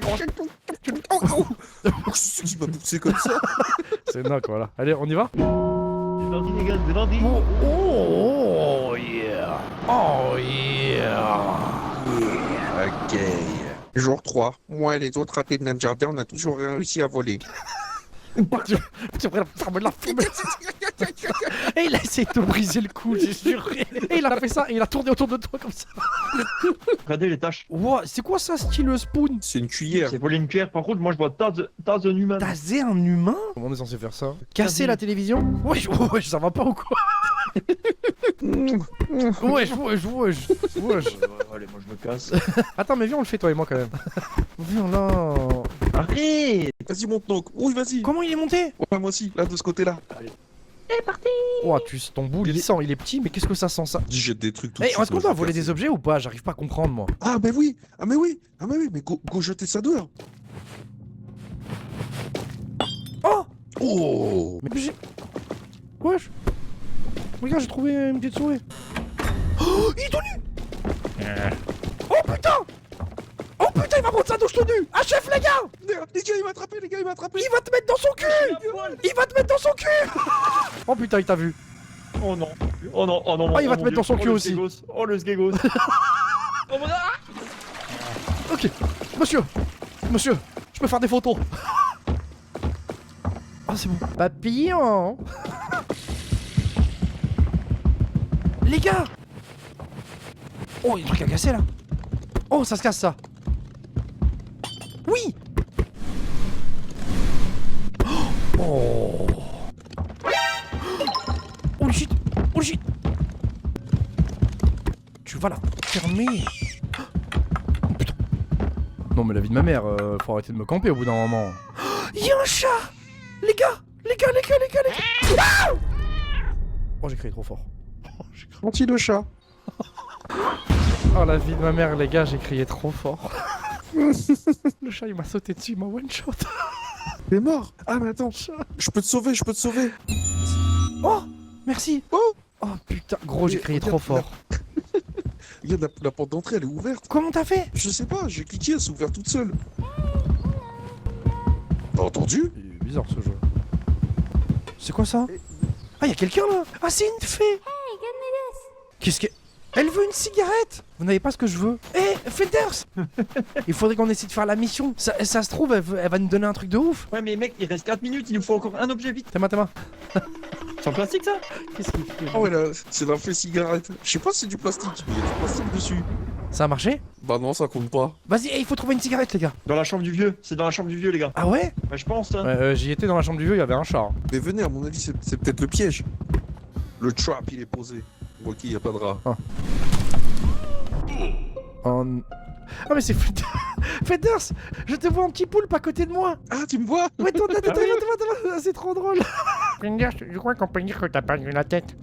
t'accroches. C'est qui m'a poussé comme ça? C'est Noc, voilà. Allez, on y va? C'est lundi, les gars, c'est lundi. Oh yeah. Oh yeah. Ok. Jour 3. Moi et les autres ratés de notre jardin, on a toujours réussi à voler. Tu pourrais fermer la fumée. Et il a essayé de te briser le cou, j'ai juré. Et il a fait ça et il a tourné autour de toi comme ça. Regardez les tâches. Wow, c'est quoi ça, style spoon? C'est une cuillère. C'est voler une cuillère. Par contre, moi je vois tasse d'un humain. Taser un humain? Comment on est censé faire ça? Casser la télévision? Wesh, wesh, ça va pas ou quoi? Wesh. Allez, moi je me casse. Attends, mais viens, on le fait toi et moi quand même. Viens là. Arrête. Vas-y, monte donc. Oui, vas-y. Comment il est monté? Ouais, moi aussi, là, de ce côté-là. Oh, ton boule, il sent, il est petit, mais qu'est-ce que ça sent ça? Dis, jette des trucs tout Eh, est-ce qu'on doit voler des objets ou pas? J'arrive pas à comprendre moi. Ah, mais oui. Ah, mais oui. Ah, mais oui. Mais go jeter ça dehors. Oh! Oh. Mais j'ai... Wesh. Regarde, j'ai trouvé une petite souris. Oh, il est tout nu! Oh putain! Oh putain, il va prendre sa douche tout nu! Ah chef, les gars! Merde, les gars, il m'a attrapé, les gars, il m'a attrapé. Il va te mettre dans son cul! Il va te mettre dans son cul! Oh putain, il t'a vu. Oh non. Oh non, oh non. Ah, il va te mon mettre dans son Dieu. cul Oh, le aussi. sgegos. Oh le sgegos. Oh mon Ok, monsieur, je peux faire des photos. Ah, c'est bon. Papillon. Les gars. Oh, il y a un truc à casser là. Oh, ça se casse ça. Oui. Oh. Oh le shit. Oh le shit. Tu vas la fermer. Oh putain. Non mais la vie de ma mère, faut arrêter de me camper au bout d'un moment. Il y a un chat. Les gars. Ah. Oh, j'ai crié trop fort. Gentil le chat. Oh la vie de ma mère, les gars, j'ai crié trop fort. Le chat il m'a sauté dessus, il m'a one shot. T'es mort. Ah, mais attends. Je peux te sauver, je peux te sauver. Oh, merci. Oh. Oh putain, gros, j'ai crié trop fort. Regarde, la porte d'entrée, elle est ouverte. Comment t'as fait? Je sais pas, j'ai cliqué, elle s'est ouverte toute seule. T'as entendu? Il est bizarre ce jeu. C'est quoi ça? Ah, y'a quelqu'un là? Ah, c'est une fée. Qu'est-ce que... Elle veut une cigarette. Vous n'avez pas ce que je veux. Eh, Felders. Il faudrait qu'on essaie de faire la mission. Ça se trouve, elle va nous donner un truc de ouf. Ouais mais mec, il reste 4 minutes, il nous faut encore un objet vite. Tes mains. C'est en plastique ça? Qu'est-ce qu'il fait? Ah ouais, là, c'est la fée cigarette. Je sais pas si c'est du plastique, mais il y a du plastique dessus. Ça a marché? Bah non, ça compte pas. Vas-y, il faut trouver une cigarette, les gars. Dans la chambre du vieux, c'est dans la chambre du vieux les gars. Ah ouais? Bah je pense hein. Ouais, j'y étais dans la chambre du vieux, il y avait un chat. Mais venez, à mon avis, c'est peut-être le piège. Le trap, il est posé. Ok, y a pas de rat. Oh mais c'est Fedders. Je te vois en petit poulpe à côté de moi. Ah, tu me vois? Ouais, toi, c'est trop drôle. Fedders, je crois qu'on peut dire que t'as perdu la tête.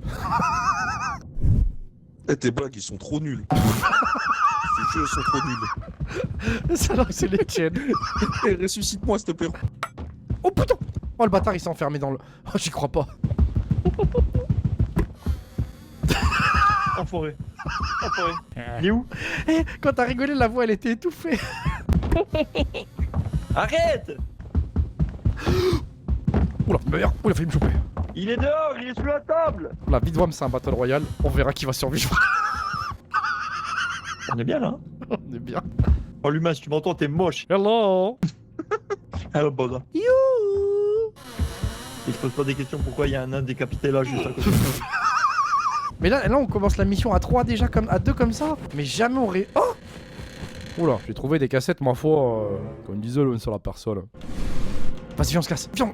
Eh, tes blagues, ils sont trop nuls. Ces jeux sont trop nuls. Ça là, c'est les tiennes. Eh, ressuscite-moi, s'il te plaît. Oh putain. Oh le bâtard, il s'est enfermé dans le... Oh, j'y crois pas. Enfoiré. Il est où? Eh, quand t'as rigolé, la voix, elle était étouffée. Arrête! Oula, merde, il a failli me choper. Il est dehors, il est sous la table! La vie de Wam, c'est un battle royal. On verra qui va survivre. On est bien là hein? On est bien. Oh l'humain, si tu m'entends, t'es moche. Hello. Hello Boda. You. Il se pose pas des questions pourquoi il y a un nain décapité là juste à côté de nous. Mais là, on commence la mission à 3 déjà, comme à 2 comme ça. Mais jamais on aurait... Oh. Oula, j'ai trouvé des cassettes, ma foi, comme disait l'homme sur la personne. Vas-y, viens, on se casse. Viens,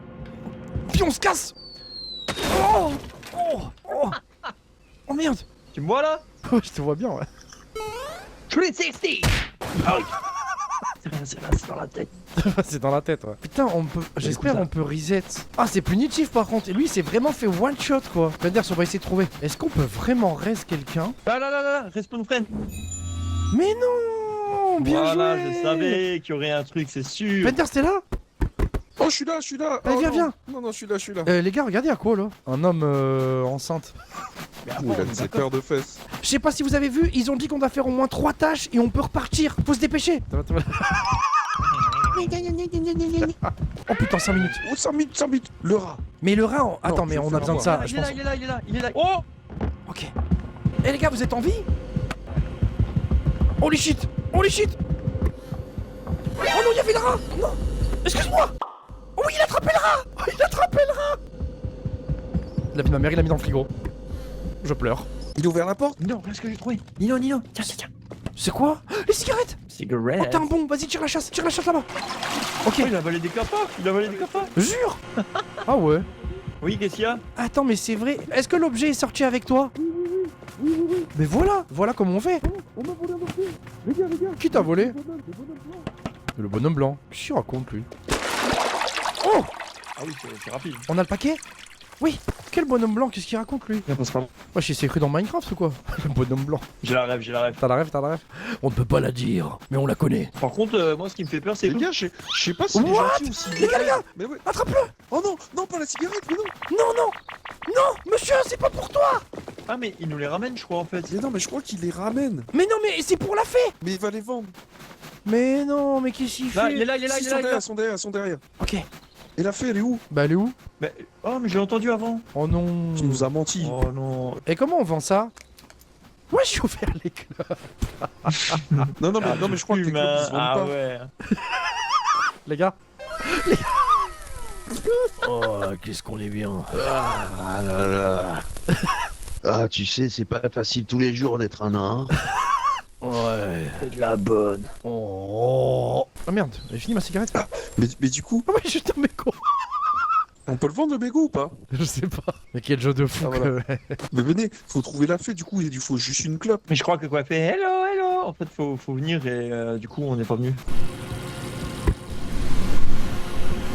on se casse. Oh merde. Tu me vois là? Ouais, je te vois bien, ouais. 360! Ah oui. C'est là, c'est dans la tête. C'est dans la tête, ouais. Putain, on peut... J'espère on peut reset. Ah, c'est punitif par contre. Et lui, il s'est vraiment fait one shot, quoi. C'est-à-dire, on va essayer de trouver. Est-ce qu'on peut vraiment reste quelqu'un? Là, respawn friend. Mais non. Bien voilà, joué. je savais qu'il y aurait un truc, c'est sûr. Bender, t'es là? Oh, je suis là, je suis là. Allez, Oh, viens, non. viens. Non, je suis là, je suis là. Les gars, regardez à quoi là? Un homme enceinte. Ouh, il a ses paires de fesses. Je sais pas si vous avez vu, ils ont dit qu'on doit faire au moins 3 tâches et on peut repartir. Faut se dépêcher. Oh putain, 5 minutes. Oh, 100 minutes, 100 minutes. Le rat. Mais le rat, attends, mais je on vais a besoin de faire ça, Il je est pense. là, il est là, il est là, il est là. Oh! Ok. Eh les gars, vous êtes en vie? Holy shit! Holy shit! Oh non, il y avait le rat! Non! Excuse-moi! Oh oui, il a attrapé le rat! Oh, il a attrapé le rat! Il a pris ma mère, il l'a mis dans le frigo. Je pleure. Il a ouvert la porte. Non, qu'est-ce que j'ai trouvé? Nino, Nino, tiens, tiens, tiens. C'est quoi? Les cigarettes! Oh, Cigarette. t'es un bon, vas-y, tire la chasse là-bas. Ok, Oh, il a avalé des capas. Il a avalé des capas. jure! Ah ouais. Oui, qu'est-ce qu'il y a? Attends, mais c'est vrai. Est-ce que l'objet est sorti avec toi? Oui. Mais voilà comment on fait. On m'a volé un objet. Les gars. Qui t'a volé? Le bonhomme blanc. Le bonhomme blanc. Qu'est-ce qu'il raconte lui? Oh! Ah oui, c'est rapide. On a le paquet? Oui. Quel bonhomme blanc? Qu'est-ce qu'il raconte lui? Ça passe pas. Wesh, il s'est cru dans Minecraft ou quoi? Le bonhomme blanc. J'ai la rêve, j'ai la rêve. T'as la rêve? On ne peut pas la dire, mais on la connaît. Par contre, moi, ce qui me fait peur, c'est Les gars, je sais pas s'il est What? gentil ou s'il Les gars! Mais ouais. Attrape-le! Oh non, non, pas la cigarette, mais non. Non, monsieur, c'est pas pour toi! Ah, mais il nous les ramène, je crois, en fait. Mais non, mais je crois qu'il les ramène. Mais non, mais c'est pour la fée! Mais il va les vendre. Mais non, mais qu'est-ce qu'il Là, fait? il est là, il est là, Si, il est là. il est là. Ils sont derrière. Ok. Et la fée, elle est où? Bah, elle est où? Mais... Oh, mais j'ai entendu avant. Oh non. Tu nous as menti. Oh non. Et comment on vend ça? Ouais, je suis ouvert les clubs. Non, mais je crois que les clubs, ils se vendent Ah pas. ouais. Les gars. Oh, qu'est-ce qu'on est bien. Ah là là. Ah, tu sais, c'est pas facile tous les jours d'être un nain. Ouais. C'est de la bonne. Oh. Ah merde, j'ai fini ma cigarette. Mais du coup, Ah ouais, je t'en mets con. on peut le vendre le mégot ou pas? Je sais pas. Mais quel jeu de fou Ah, voilà. que... Mais venez, faut trouver la fée, du coup, il faut juste une clope. Mais je crois que quoi, elle fait hello, hello. En fait, faut venir et du coup, on n'est pas venu.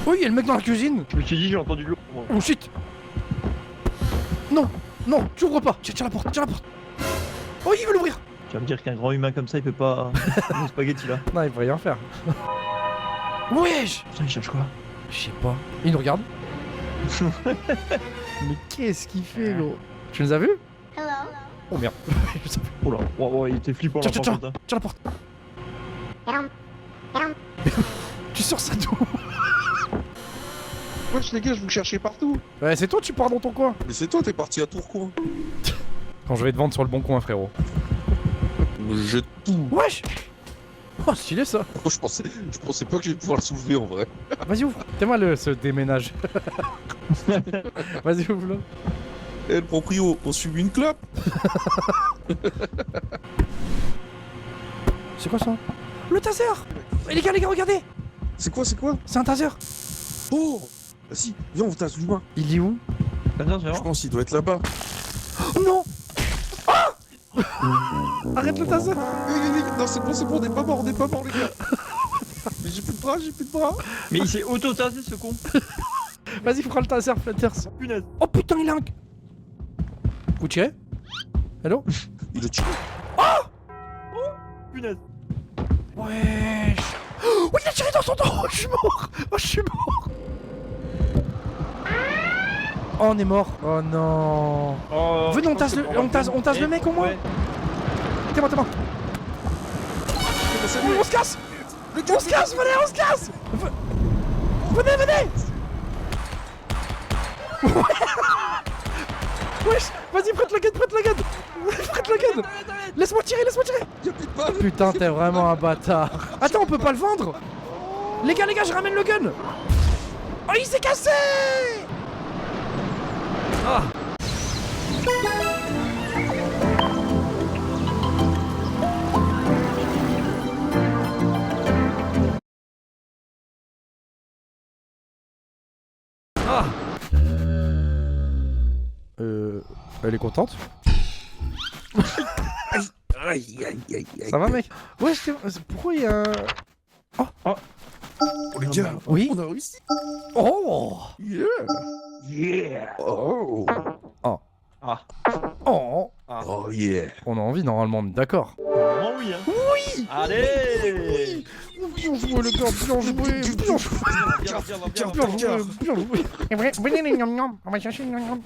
Oui, il y a le mec dans la cuisine. Je me suis dit, j'ai entendu de l'eau. moi. Oh shit. Non, tu ouvres pas. Tiens la porte. Oh, il veut l'ouvrir. Tu vas me dire qu'un grand humain comme ça, il peut pas. Le spaghetti là. Non, il peut rien faire. Wesh. Putain, il cherche quoi? Je sais pas. Il nous regarde. Mais qu'est-ce qu'il fait, gros? Tu nous as vus? Oh merde. Oh là, oh, il était flippant là. Tiens, par contre, hein. Tiens la porte. Tu sors ça d'où? Wesh, les gars, je vous cherchais partout. Ouais, c'est toi, tu pars dans ton coin. Mais c'est toi, t'es parti à Tourcoing. Quand je vais te vendre sur le bon coin, frérot. J'ai tout. Wesh. Oh, stylé ça. Oh, je pensais pas que j'allais pouvoir le soulever en vrai. Vas-y, ouvre. Fais-moi ce déménage. Vas-y, ouvre-le. Eh, le proprio, on suit une clope. C'est quoi ça? Le taser. Eh, les gars, regardez. C'est quoi? C'est un taser. Oh. Vas-y, viens, on tasse l'humain. Il est où? Attends, c'est Je vrai. pense qu'il doit être là-bas. Oh non. Ah. Arrête le taser. Non, c'est bon, on n'est pas mort, les gars. Mais j'ai plus de bras. Mais il s'est auto-tasé ce con. Vas-y, prends le taser, Flatters. Punaise. Oh putain, il a un... Vous tirez? Hello? Il a tiré. Punaise. Wesh. Oh, il a tiré dans son dos. Oh, je suis mort. Oh, on est mort. Oh non. Oh, Venez, on tasse le mec au moins. Ouais. T'es moi. On se casse. On se casse. Venez. Wesh. Vas-y, prête la gun. Laisse-moi tirer. Y'a plus de balles. Putain, t'es vraiment un bâtard. Attends, on peut pas le vendre. Les gars, je ramène le gun. Oh, il s'est cassé. Ah. Ah. Elle est contente? Ça va, mec? Ouais, pourquoi il y a... Oh, les gars, Oui. on a réussi. Oh. Yeah. Oh. Ah. Oh. Oh yeah. On a envie normalement, d'accord. Oh oui, hein. Oui. Allez. Bien joué, le gars, bien joué. On va chercher une...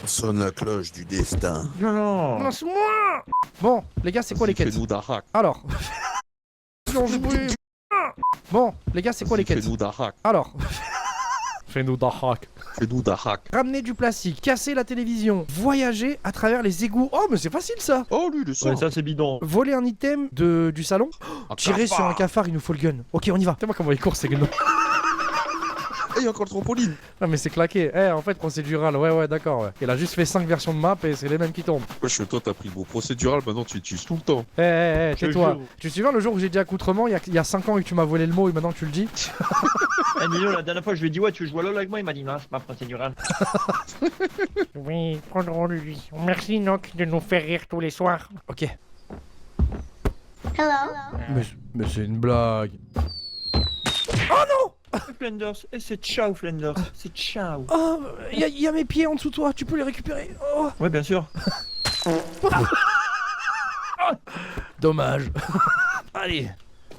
Sonne la cloche du destin. Non. Lance-moi. Bon, les gars, c'est quoi les quêtes? Fais-nous d'Arak. Alors. Bien joué. Bon, les gars, c'est quoi les quêtes? Fais-nous d'un hack. Alors, fais-nous d'un hack. Fais-nous d'un hack. Ramener du plastique, casser la télévision, voyager à travers les égouts. Oh, mais c'est facile ça. Oh, lui, le sang. Ouais, ça c'est bidon. Voler un item du salon. Tirer sur un cafard, il nous faut le gun. Ok, on y va. C'est moi comment il court, c'est gun. Et encore le trampoline. Ah, mais c'est claqué. Eh, en fait, procédural. Ouais, d'accord. Ouais. Il a juste fait 5 versions de map et c'est les mêmes qui tombent. Wesh, toi, t'as pris le mot procédural, maintenant tu utilises tout le temps. Tais-toi. jure. Tu te souviens le jour où j'ai dit accoutrement, il y a 5 ans et que tu m'as volé le mot et maintenant tu le dis? Eh Nino, la dernière fois je lui ai dit ouais tu veux jouer à LoL avec moi, il m'a dit non c'est pas procédural. Oui, trop drôle lui. Merci Noc de nous faire rire tous les soirs. Ok. Mais c'est une blague. Flanders, et c'est ciao Flanders, c'est ciao. Oh, il y a mes pieds en dessous de toi, tu peux les récupérer. Oh. Ouais bien sûr. Dommage. Allez.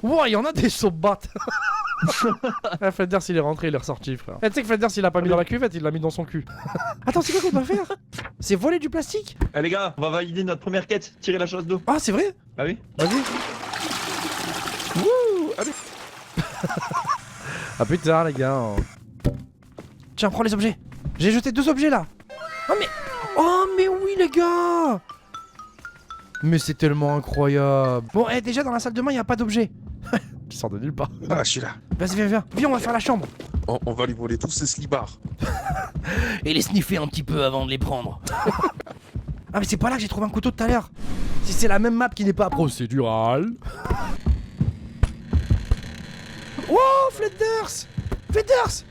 Wow, il y en a des sauts-battes. Flanders il est rentré, il est ressorti frère. Tu sais que Flanders il l'a pas mis dans la cuvette, il l'a mis dans son cul. Attends, c'est quoi qu'on doit faire? C'est voler du plastique? Eh les gars, on va valider notre première quête, tirer la chasse d'eau. Ah, c'est vrai? Bah oui. Vas-y. Wouh, allez. Ah putain les gars. Tiens, prends les objets. J'ai jeté 2 objets là. Oh mais oui les gars. Mais c'est tellement incroyable. Bon, déjà dans la salle de bain, il y a pas d'objet. Qui sort de nulle part. Ah, je suis là. Vas-y, viens, on va faire la chambre. On va lui voler tous ses slibards. Et les sniffer un petit peu avant de les prendre. Ah mais c'est pas là que j'ai trouvé un couteau tout à l'heure. Si c'est la même map qui n'est pas procédurale. Oh, Flanders.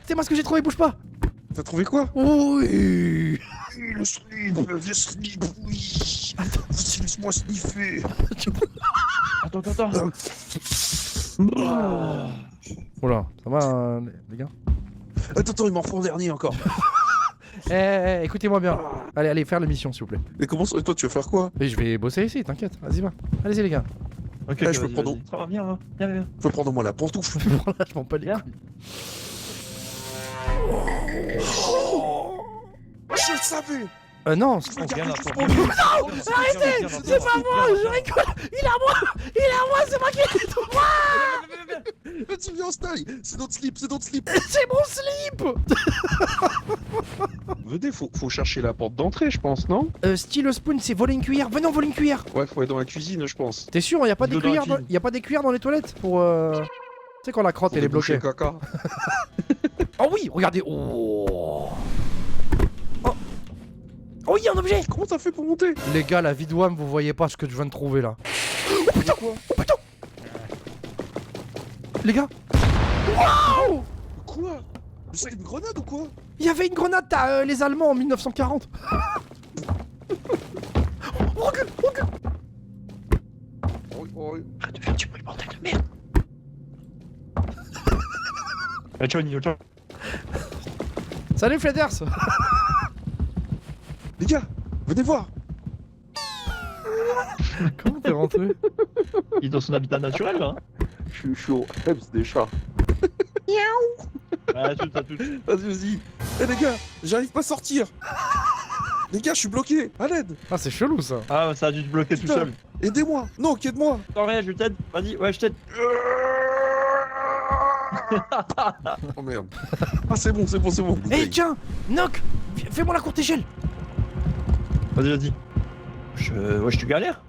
C'est moi ce que j'ai trouvé, bouge pas. T'as trouvé quoi? Oui. Le slip, oui. Laisse-moi sniffer. Attends. Oula, ça va les gars? Attends, il m'en faut un dernier encore. Écoutez-moi bien. Allez, faire la mission s'il vous plaît. Mais comment ça? Et toi, tu vas faire quoi? Et je vais bosser ici, t'inquiète, vas-y va. Allez-y les gars. Ok, je peux prendre. Ça va, viens. Je peux prendre moi la pantoufle. Voilà, je m'en pas les Viens. couilles. Je le savais. Non, Viens là, toi. Arrêtez, c'est pas moi, je rigole. Il est à moi, c'est moi qui l'ai trouvé. Tu viens en style. C'est notre slip. C'est mon slip. Venez, faut chercher la porte d'entrée, je pense, non? Style spoon, c'est voler une cuillère. Venez, on vole une cuillère. Ouais, faut aller dans la cuisine, je pense. T'es sûr, y a pas des Dans la cuillères cuisine. y a pas des cuillères dans les toilettes pour Tu sais quand la crotte elle est bloquée. Caca. Oh oui, regardez. Oh, il y a un objet. Comment t'as fait pour monter? Les gars, la vie de WAM, vous voyez pas ce que je viens de trouver là. Oh putain. Les gars. Waouh. Quoi? C'est une grenade ou quoi? Il y avait une grenade, t'as les Allemands en 1940. Recule. Arrête de faire du bruit, bordel de merde. Ciao Nino, ciao. Salut Flanders. Les gars, venez voir. Comment t'es rentré? Il est dans son habitat naturel là. Je suis au Hems des chats. Ah, tout. Vas-y. Eh les gars, j'arrive pas à sortir. Les gars, je suis bloqué. À l'aide. Ah, c'est chelou ça. Ah, ça a dû te bloquer tout Putain. seul. Aidez-moi. Non, aide-moi. Attends, rien, je t'aide. Vas-y, ouais, je t'aide. Oh merde. Ah, c'est bon. Eh tiens, Noc, fais-moi la courte échelle. Vas-y. Je te galère.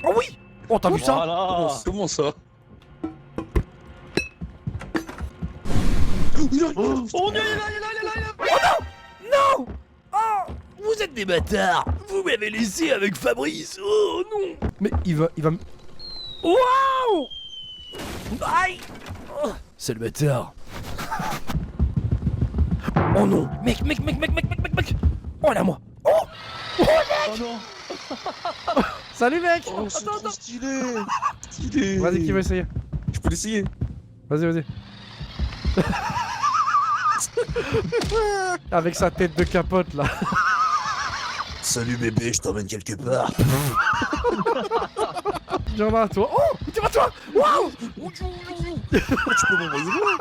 Oh oui. Oh, t'as vu ça? Voilà. Comment ça? Il arrive. Oh, il est là. Non. Oh, vous êtes des bâtards. Vous m'avez laissé avec Fabrice. Oh non. Mais il va me... Waouh. Aïe. Oh, c'est le bâtard. Oh non. Mec. Oh, elle est à moi. Oh. Oh non. Salut mec. Oh, c'est trop stylé. Vas-y, qui va essayer? Je peux l'essayer. Vas-y. Avec sa tête de capote là. Salut bébé, je t'emmène quelque part. Viens là, toi. Oh, tu vas toi. Waouh. Tu peux m'envoyer loin.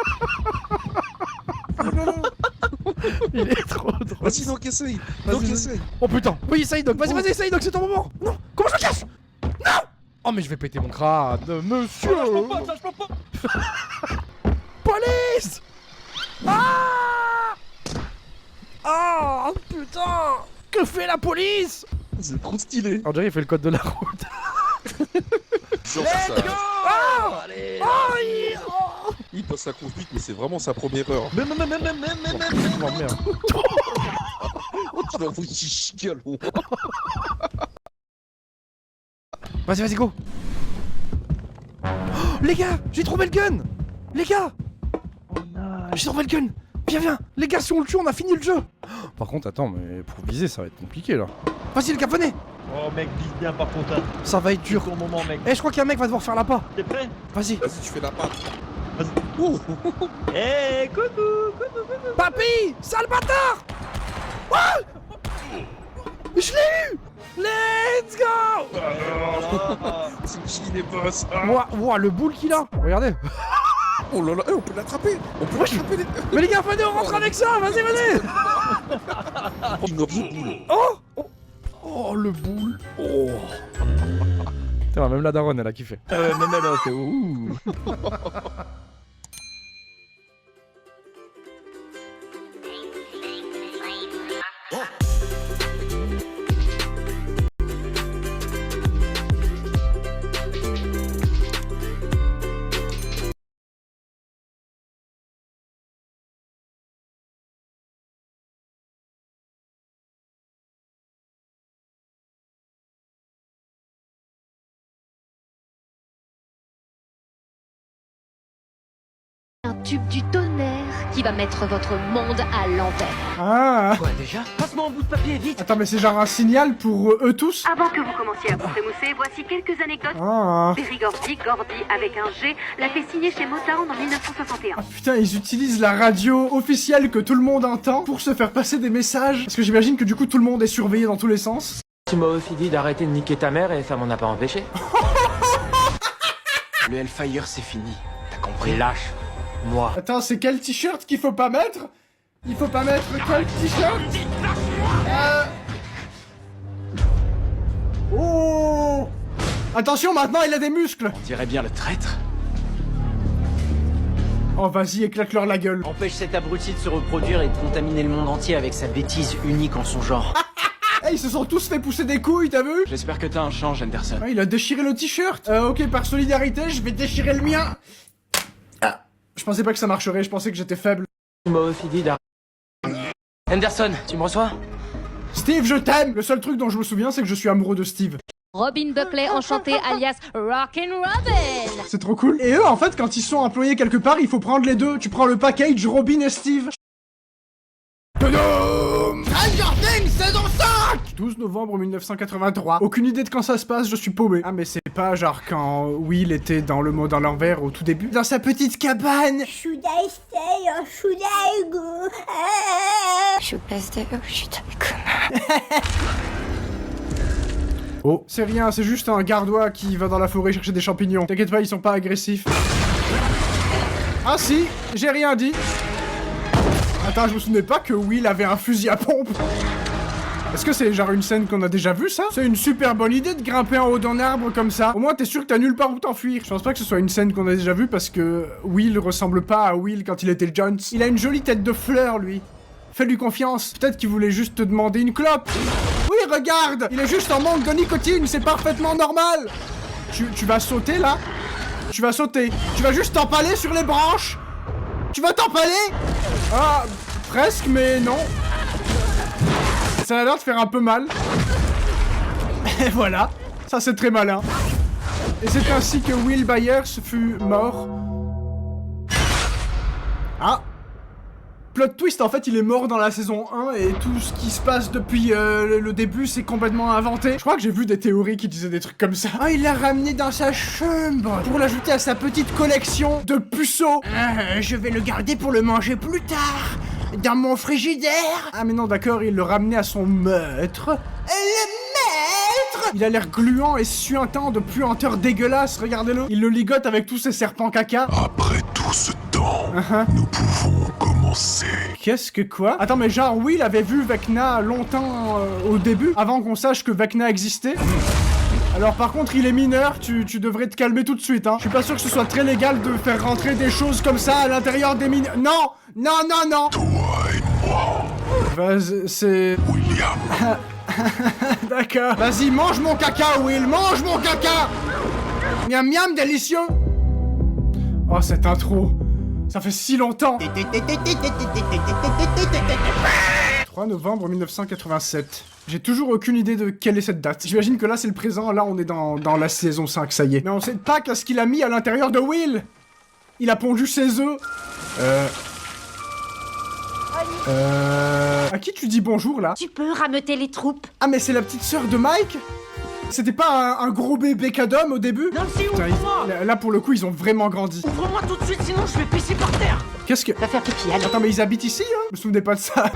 Il est trop drôle. Vas-y, donc essaye. Vas-y. Oh putain. Oui, essaye donc. Vas-y, essaye donc, c'est ton moment. Non. Comment je me cache? Non. Oh, mais je vais péter mon crâne, monsieur. Lâche mon pote, lâche mon pote. Police! Ah! Ah, putain! Que fait la police? C'est trop stylé. On dirait il fait le code de la route. Genre ça. Ah! Allez, Ah, Il passe sa conduite, mais c'est vraiment sa première heure. Oh, merde. Oh, tu vas vous chier, Vas-y, go. Oh, les gars, j'ai trouvé le gun. Les gars, j'ai trouvé le gun. Viens. Les gars, si on le tue, on a fini le jeu. Par contre, attends, mais pour viser, ça va être compliqué là. Vas-y, les gars, venez. Oh mec, vise bien par contre. Hein. Ça va être C'est dur. ton moment mec. Eh, je crois qu'il y a un mec qui va devoir faire la pas. T'es prêt? Vas-y. Vas-y, tu fais la patte. Vas-y. Ouh. Eh, coucou. Papy, sale bâtard. Ah, je l'ai eu. Let's go. Voilà. C'est qui les boss? Ouah, le boule qu'il a. Regardez. Oh là là, on peut l'attraper. On peut l'attraper. Mais les gars, venez, on rentre avec ça. Vas-y. King of the Bull. Oh, le boule. Oh. Putain, même la daronne, elle a kiffé. Même elle, c'est ouh. Un tube du tonnerre qui va mettre votre monde à l'envers. Ah. Quoi déjà? Passe-moi un bout de papier, vite. Attends, mais c'est genre un signal pour eux tous? Avant que vous commenciez à vous émousser, voici quelques anecdotes. Ah. Berry Gordy avec un G, l'a fait signer chez Motown en 1961. Ah putain, ils utilisent la radio officielle que tout le monde entend pour se faire passer des messages. Parce que j'imagine que du coup tout le monde est surveillé dans tous les sens. Tu m'as aussi dit d'arrêter de niquer ta mère et ça m'en a pas empêché. Le Hellfire c'est fini, t'as compris? Lâche. Moi. Attends, c'est quel t-shirt qu'il faut pas mettre? Il faut pas mettre quel t-shirt? Oh! Attention, maintenant il a des muscles! On dirait bien le traître. Oh vas-y, éclate-leur la gueule. Empêche cet abruti de se reproduire et de contaminer le monde entier avec sa bêtise unique en son genre. Hey, ils se sont tous fait pousser des couilles, t'as vu? J'espère que t'as un change, Anderson. Ah, il a déchiré le t-shirt. Ok, par solidarité, je vais déchirer le mien. Ah, je pensais pas que ça marcherait, je pensais que j'étais faible. Tu m'as aussi dit d'arrêter. Anderson, tu me reçois? Steve, je t'aime! Le seul truc dont je me souviens, c'est que je suis amoureux de Steve. Robin Buckley enchanté alias Rockin' Robin. C'est trop cool. Et eux, en fait, quand ils sont employés quelque part, il faut prendre les deux. Tu prends le package Robin et Steve. Stranger Things saison 5! 12 novembre 1983. Aucune idée de quand ça se passe, je suis paumé. Ah mais c'est pas genre quand Will était dans le monde à l'envers au tout début. Dans sa petite cabane. Should I stay or should I go? Should I stay or should I go? Oh, c'est rien, c'est juste un gardois qui va dans la forêt chercher des champignons. T'inquiète pas, ils sont pas agressifs. Ah si, j'ai rien dit. Attends, je me souvenais pas que Will avait un fusil à pompe. Est-ce que c'est genre une scène qu'on a déjà vue, ça? C'est une super bonne idée de grimper en haut d'un arbre comme ça. Au moins, t'es sûr que t'as nulle part où t'enfuir. Je pense pas que ce soit une scène qu'on a déjà vue parce que Will ressemble pas à Will quand il était Jones. Il a une jolie tête de fleur, lui. Fais-lui confiance. Peut-être qu'il voulait juste te demander une clope. Oui, regarde! Il est juste en manque de nicotine, c'est parfaitement normal! Tu vas sauter, là? Tu vas sauter. Tu vas juste t'empaler sur les branches! Tu vas t'empaler? Ah, presque, mais non. Ça a l'air de faire un peu mal. Et voilà. Ça, c'est très malin. Et c'est ainsi que Will Byers fut mort. Ah! Plot twist, en fait, il est mort dans la saison 1 et tout ce qui se passe depuis le début, c'est complètement inventé. Je crois que j'ai vu des théories qui disaient des trucs comme ça. Ah, il l'a ramené dans sa chambre pour l'ajouter à sa petite collection de puceaux. Je vais le garder pour le manger plus tard, dans mon frigidaire. Ah, mais non, d'accord, il le ramenait à son maître. Le maître! Il a l'air gluant et suintant de puanteur dégueulasse, regardez-le. Il le ligote avec tous ses serpents caca. Après tout ce temps, nous pouvons commencer. Qu'est-ce que quoi? Attends, mais genre, Will avait vu Vecna longtemps au début, avant qu'on sache que Vecna existait. Alors par contre, il est mineur, tu devrais te calmer tout de suite, hein. Je suis pas sûr que ce soit très légal de faire rentrer des choses comme ça à l'intérieur des mineurs. Non! Non, non, non! Toi et moi, Vas-y, c'est... William. D'accord. Vas-y, mange mon caca, Will, mange mon caca! Miam miam, délicieux! Oh, cette intro. Ça fait si longtemps. 3 novembre 1987. J'ai toujours aucune idée de quelle est cette date. J'imagine que là c'est le présent, là on est dans la saison 5, ça y est. Mais on sait pas qu'est-ce qu'il a mis à l'intérieur de Will. Il a pondu ses œufs. À qui tu dis bonjour là? Tu peux rameuter les troupes. Ah mais c'est la petite sœur de Mike? C'était pas un gros bébé cadom au début? Non, c'est où? Là pour le coup ils ont vraiment grandi. Ouvre-moi tout de suite, sinon je vais pisser par terre. Qu'est-ce que... Va faire pipi, allez. Attends mais ils habitent ici hein? Je me souvenais pas de ça.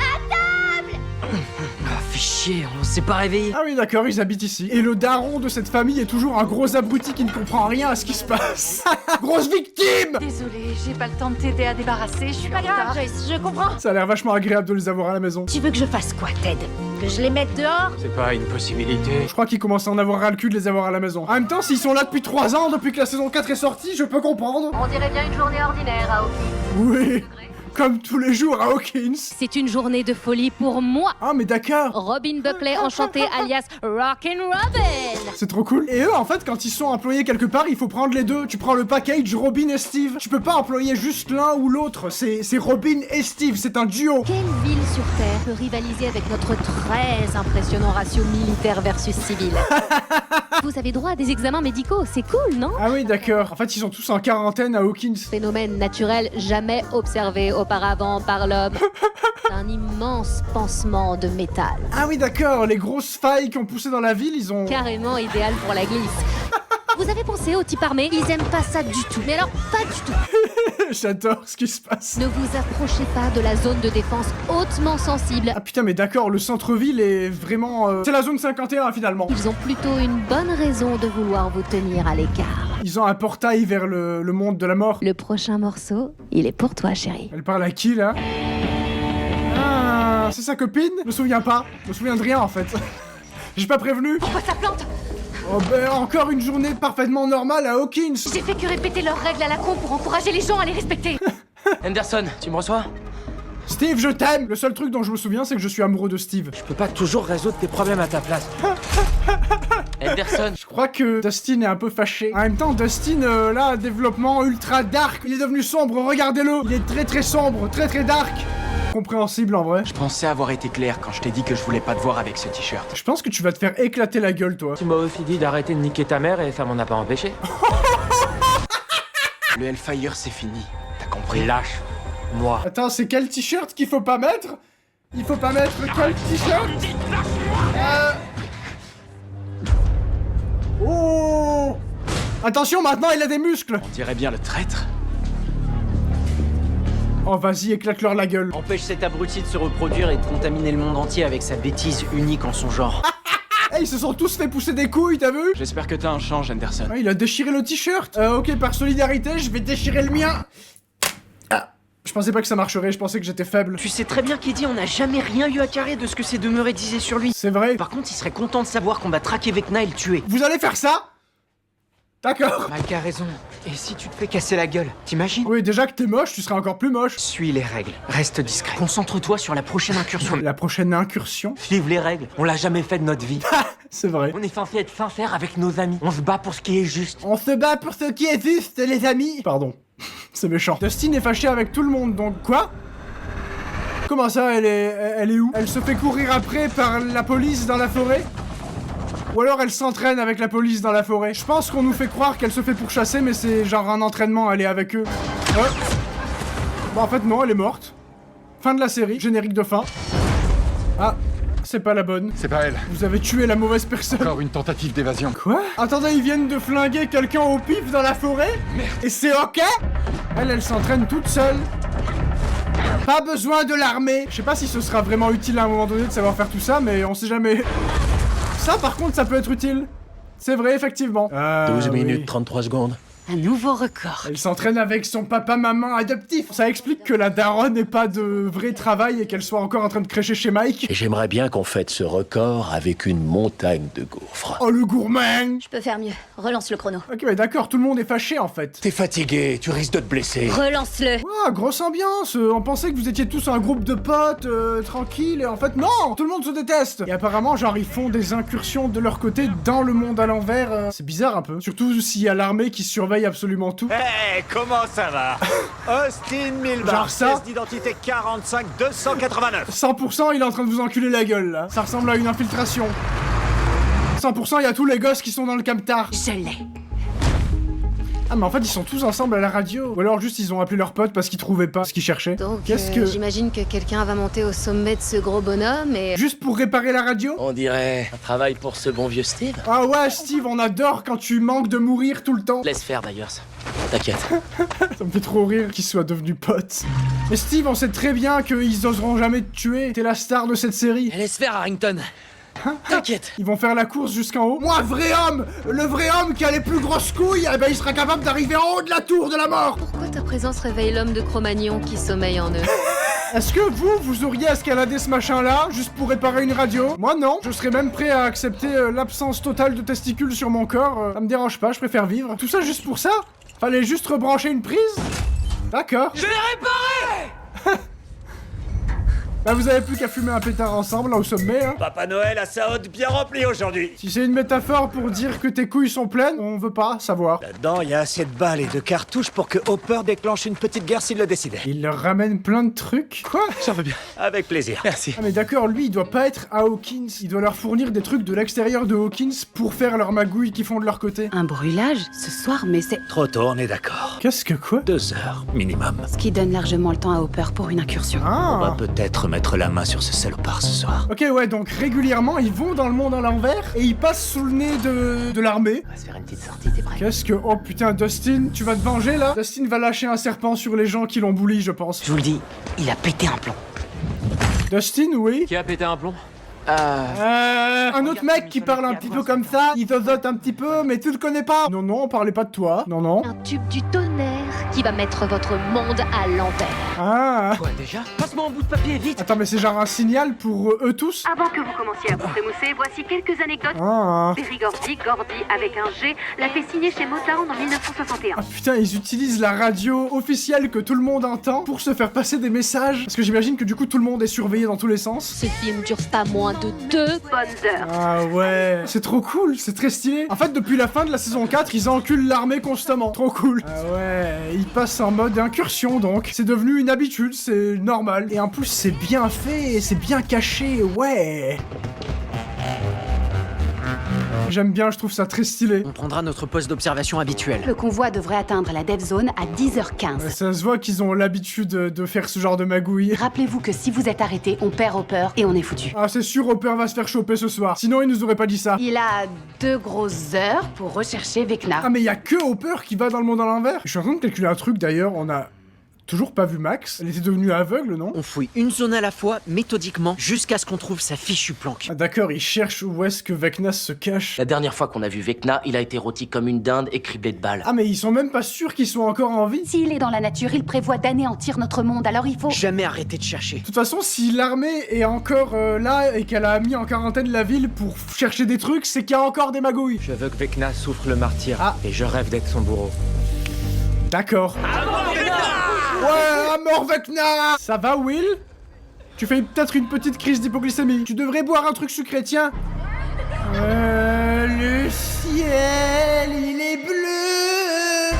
Ah, fais chier, on s'est pas réveillé. Ah oui d'accord, ils habitent ici. Et le daron de cette famille est toujours un gros abruti qui ne comprend rien à ce qui se passe. Grosse victime! Désolée, j'ai pas le temps de t'aider à débarrasser, je suis pas grave, Joyce, je comprends. Ça a l'air vachement agréable de les avoir à la maison. Tu veux que je fasse quoi, Ted? Que je les mette dehors? C'est pas une possibilité. Je crois qu'ils commencent à en avoir ras le cul de les avoir à la maison. En même temps, s'ils sont là depuis 3 ans, depuis que la saison 4 est sortie, je peux comprendre. On dirait bien une journée ordinaire à Hawkins. Oui, comme tous les jours à Hawkins. C'est une journée de folie pour moi. Ah mais d'accord. Robin Buckley enchanté alias Rockin' Robin. C'est trop cool. Et eux, en fait, quand ils sont employés quelque part, il faut prendre les deux. Tu prends le package Robin et Steve. Tu peux pas employer juste l'un ou l'autre. C'est Robin et Steve, c'est un duo. Quelle ville sur Terre peut rivaliser avec notre très impressionnant ratio militaire versus civil? Vous avez droit à des examens médicaux, c'est cool, non? Ah oui, d'accord. En fait, ils sont tous en quarantaine à Hawkins. Phénomène naturel jamais observé auparavant par l'homme. Un immense pansement de métal. Ah oui, d'accord. Les grosses failles qui ont poussé dans la ville, ils ont... Carrément idéal pour la glisse. Vous avez pensé aux types armés? Ils aiment pas ça du tout. Mais alors, pas du tout. J'adore ce qui se passe. Ne vous approchez pas de la zone de défense hautement sensible. Ah putain, mais d'accord, le centre-ville est vraiment... C'est la zone 51, finalement. Ils ont plutôt une bonne raison de vouloir vous tenir à l'écart. Ils ont un portail vers le monde de la mort. Le prochain morceau, il est pour toi, chérie. Elle parle à qui, là? Ah, c'est sa copine? Je me souviens pas. Je me souviens de rien, en fait. J'ai pas prévenu. Pourquoi ça plante? Oh ben, encore une journée parfaitement normale à Hawkins. J'ai fait que répéter leurs règles à la con pour encourager les gens à les respecter. Anderson, tu me reçois? Steve, je t'aime. Le seul truc dont je me souviens, c'est que je suis amoureux de Steve. Je peux pas toujours résoudre tes problèmes à ta place. Anderson. Je crois que Dustin est un peu fâché. En même temps, Dustin, là, développement ultra dark. Il est devenu sombre, regardez-le. Il est très très sombre, très très dark. Compréhensible en vrai. Je pensais avoir été clair quand je t'ai dit que je voulais pas te voir avec ce t-shirt. Je pense que tu vas te faire éclater la gueule, toi. Tu m'as aussi dit d'arrêter de niquer ta mère et ça m'en a pas empêché. Le Hellfire, c'est fini. T'as compris? Lâche. Moi. Attends, c'est quel t-shirt qu'il faut pas mettre? Il faut pas mettre quel t-shirt? Oh! Attention, maintenant il a des muscles! On dirait bien le traître. Oh vas-y, éclate-leur la gueule. Empêche cet abruti de se reproduire et de contaminer le monde entier avec sa bêtise unique en son genre. Hey, ils se sont tous fait pousser des couilles, t'as vu? J'espère que t'as un change, Anderson. Ah, il a déchiré le t-shirt. Ok, par solidarité, je vais déchirer le mien. Ah, je pensais pas que ça marcherait, je pensais que j'étais faible. Tu sais très bien qu'Eddie, on n'a jamais rien eu à carrer de ce que ces demeurés disaient sur lui. C'est vrai. Par contre, il serait content de savoir qu'on va traquer Vecna et le tuer. Vous allez faire ça? D'accord. Mike a raison. Et si tu te fais casser la gueule, t'imagines? Oui, déjà que t'es moche, tu seras encore plus moche. Suis les règles, reste discret. Concentre-toi sur la prochaine incursion. La prochaine incursion? Suive les règles, on l'a jamais fait de notre vie. C'est vrai. On est censé être sincère avec nos amis. On se bat pour ce qui est juste. On se bat pour ce qui est juste, les amis. Pardon. C'est méchant. Dustin est fâché avec tout le monde, donc quoi? Comment ça, elle est où? Elle se fait courir après par la police dans la forêt? Ou alors elle s'entraîne avec la police dans la forêt. Je pense qu'on nous fait croire qu'elle se fait pourchasser, mais c'est genre un entraînement, elle est avec eux. Bon, en fait, non, elle est morte. Fin de la série, générique de fin. Ah, c'est pas la bonne. C'est pas elle. Vous avez tué la mauvaise personne. Encore une tentative d'évasion. Quoi? Attendez, ils viennent de flinguer quelqu'un au pif dans la forêt? Merde. Et c'est ok? Elle s'entraîne toute seule. Pas besoin de l'armée. Je sais pas si ce sera vraiment utile à un moment donné de savoir faire tout ça, mais on sait jamais. Ça, par contre, ça peut être utile. C'est vrai, effectivement. 12 minutes 33 secondes. Un nouveau record. Elle s'entraîne avec son papa-maman adoptif. Ça explique que la daronne n'ait pas de vrai travail et qu'elle soit encore en train de crécher chez Mike. Et j'aimerais bien qu'on fête ce record avec une montagne de gaufres. Oh, le gourmand! Je peux faire mieux. Relance le chrono. Ok, mais d'accord, tout le monde est fâché en fait. T'es fatigué, tu risques de te blesser. Relance-le. Ah, grosse ambiance. On pensait que vous étiez tous un groupe de potes, tranquilles, et en fait, non! Tout le monde se déteste. Et apparemment, genre, ils font des incursions de leur côté dans le monde à l'envers. C'est bizarre un peu. Surtout s'il y a l'armée qui surveille absolument tout. Hey, comment ça va? Austin Milbar, Genre ça. pièce d'identité 45 289. 100% il est en train de vous enculer la gueule là. Ça ressemble à une infiltration. 100% il y a tous les gosses qui sont dans le camtar. Je l'ai. Ah mais en fait ils sont tous ensemble à la radio. Ou alors juste ils ont appelé leur pote parce qu'ils trouvaient pas ce qu'ils cherchaient. Donc, Qu'est-ce que... j'imagine que quelqu'un va monter au sommet de ce gros bonhomme et... Juste pour réparer la radio? On dirait un travail pour ce bon vieux Steve. Ah ouais Steve, on adore quand tu manques de mourir tout le temps. Laisse faire d'ailleurs ça. T'inquiète. Ça me fait trop rire qu'ils soient devenus potes. Mais Steve, on sait très bien qu'ils oseront jamais te tuer. T'es la star de cette série. Laisse faire Harrington. T'inquiète. Ils vont faire la course jusqu'en haut. Moi, vrai homme, le vrai homme qui a les plus grosses couilles, eh ben il sera capable d'arriver en haut de la tour de la mort. Pourquoi ta présence réveille l'homme de Cro-Magnon qui sommeille en eux? Est-ce que vous auriez escaladé ce machin-là, juste pour réparer une radio? Moi non, je serais même prêt à accepter l'absence totale de testicules sur mon corps. Ça me dérange pas, je préfère vivre. Tout ça juste pour ça? Fallait juste rebrancher une prise? D'accord. Je l'ai réparé! Bah vous avez plus qu'à fumer un pétard ensemble là au sommet hein. Papa Noël a sa hotte bien remplie aujourd'hui. Si c'est une métaphore pour dire que tes couilles sont pleines, on veut pas savoir. Là-dedans, il y a assez de balles et de cartouches pour que Hopper déclenche une petite guerre s'il le décidait. Il leur ramène plein de trucs. Quoi? J'en veux bien. Avec plaisir. Merci. Ah mais d'accord, lui il doit pas être à Hawkins. Il doit leur fournir des trucs de l'extérieur de Hawkins pour faire leur magouille qu'ils font de leur côté. Un brûlage ce soir, mais c'est... Trop tôt, on est d'accord. Qu'est-ce que quoi? 2 heures, minimum. Ce qui donne largement le temps à Hopper pour une incursion. On va Ah. peut-être mettre la main sur ce salopard ce soir. Ok ouais, donc régulièrement ils vont dans le monde à l'envers et ils passent sous le nez de l'armée. On va se faire une petite sortie, t'es prêt? Qu'est-ce que... Oh putain, Dustin, tu vas te venger là? Dustin va lâcher un serpent sur les gens qui l'ont bully, je pense. Je vous le dis, il a pété un plomb. Dustin, oui? Qui a pété un plomb? Un autre mec qui parle un petit peu comme ça, il zozote un petit peu, mais tu le connais pas. Non, non, on parlait pas de toi. Non, non. Un tube du tonnerre qui va mettre votre monde à l'envers. Ah. Quoi déjà? Passe-moi un bout de papier, vite! Attends, mais c'est genre un signal pour eux tous? Avant que vous commenciez à vous émousser, voici quelques anecdotes. Ah. Berry Gordy, Gordy avec un G, l'a fait signer chez Motown en 1961. Ah putain, ils utilisent la radio officielle que tout le monde entend pour se faire passer des messages. Parce que j'imagine que du coup tout le monde est surveillé dans tous les sens. Ce film dure pas moins de 2 bonnes heures. Ah ouais, c'est trop cool, c'est très stylé. En fait, depuis la fin de la saison 4, ils enculent l'armée constamment. Trop cool. Ah ouais, ils passent en mode incursion donc. C'est devenu une habitude, c'est normal. Et en plus, c'est bien fait, c'est bien caché, ouais. J'aime bien, je trouve ça très stylé. On prendra notre poste d'observation habituel. Le convoi devrait atteindre la Dev Zone à 10h15. Ça se voit qu'ils ont l'habitude de faire ce genre de magouille. Rappelez-vous que si vous êtes arrêté, on perd Hopper et on est foutu. Ah, c'est sûr, Hopper va se faire choper ce soir. Sinon, il nous aurait pas dit ça. Il a 2 grosses heures pour rechercher Vecna. Ah, mais y a que Hopper qui va dans le monde à l'envers. Je suis en train de calculer un truc d'ailleurs, on a toujours pas vu Max. Elle était devenue aveugle, non? On fouille une zone à la fois, méthodiquement, jusqu'à ce qu'on trouve sa fichue planque. Ah d'accord, il cherche où est-ce que Vecna se cache. La dernière fois qu'on a vu Vecna, il a été rôti comme une dinde et criblé de balles. Ah mais ils sont même pas sûrs qu'ils soient encore en vie. S'il est dans la nature, il prévoit d'anéantir notre monde, alors il faut... Jamais arrêter de chercher. De toute façon, si l'armée est encore là et qu'elle a mis en quarantaine la ville pour chercher des trucs, c'est qu'il y a encore des magouilles. Je veux que Vecna souffre le martyr, et je rêve d'être son bourreau. D'accord. Ouais, à mort Vecna! Ça va, Will? Tu fais peut-être une petite crise d'hypoglycémie. Tu devrais boire un truc sucré, tiens. Le ciel, il est bleu.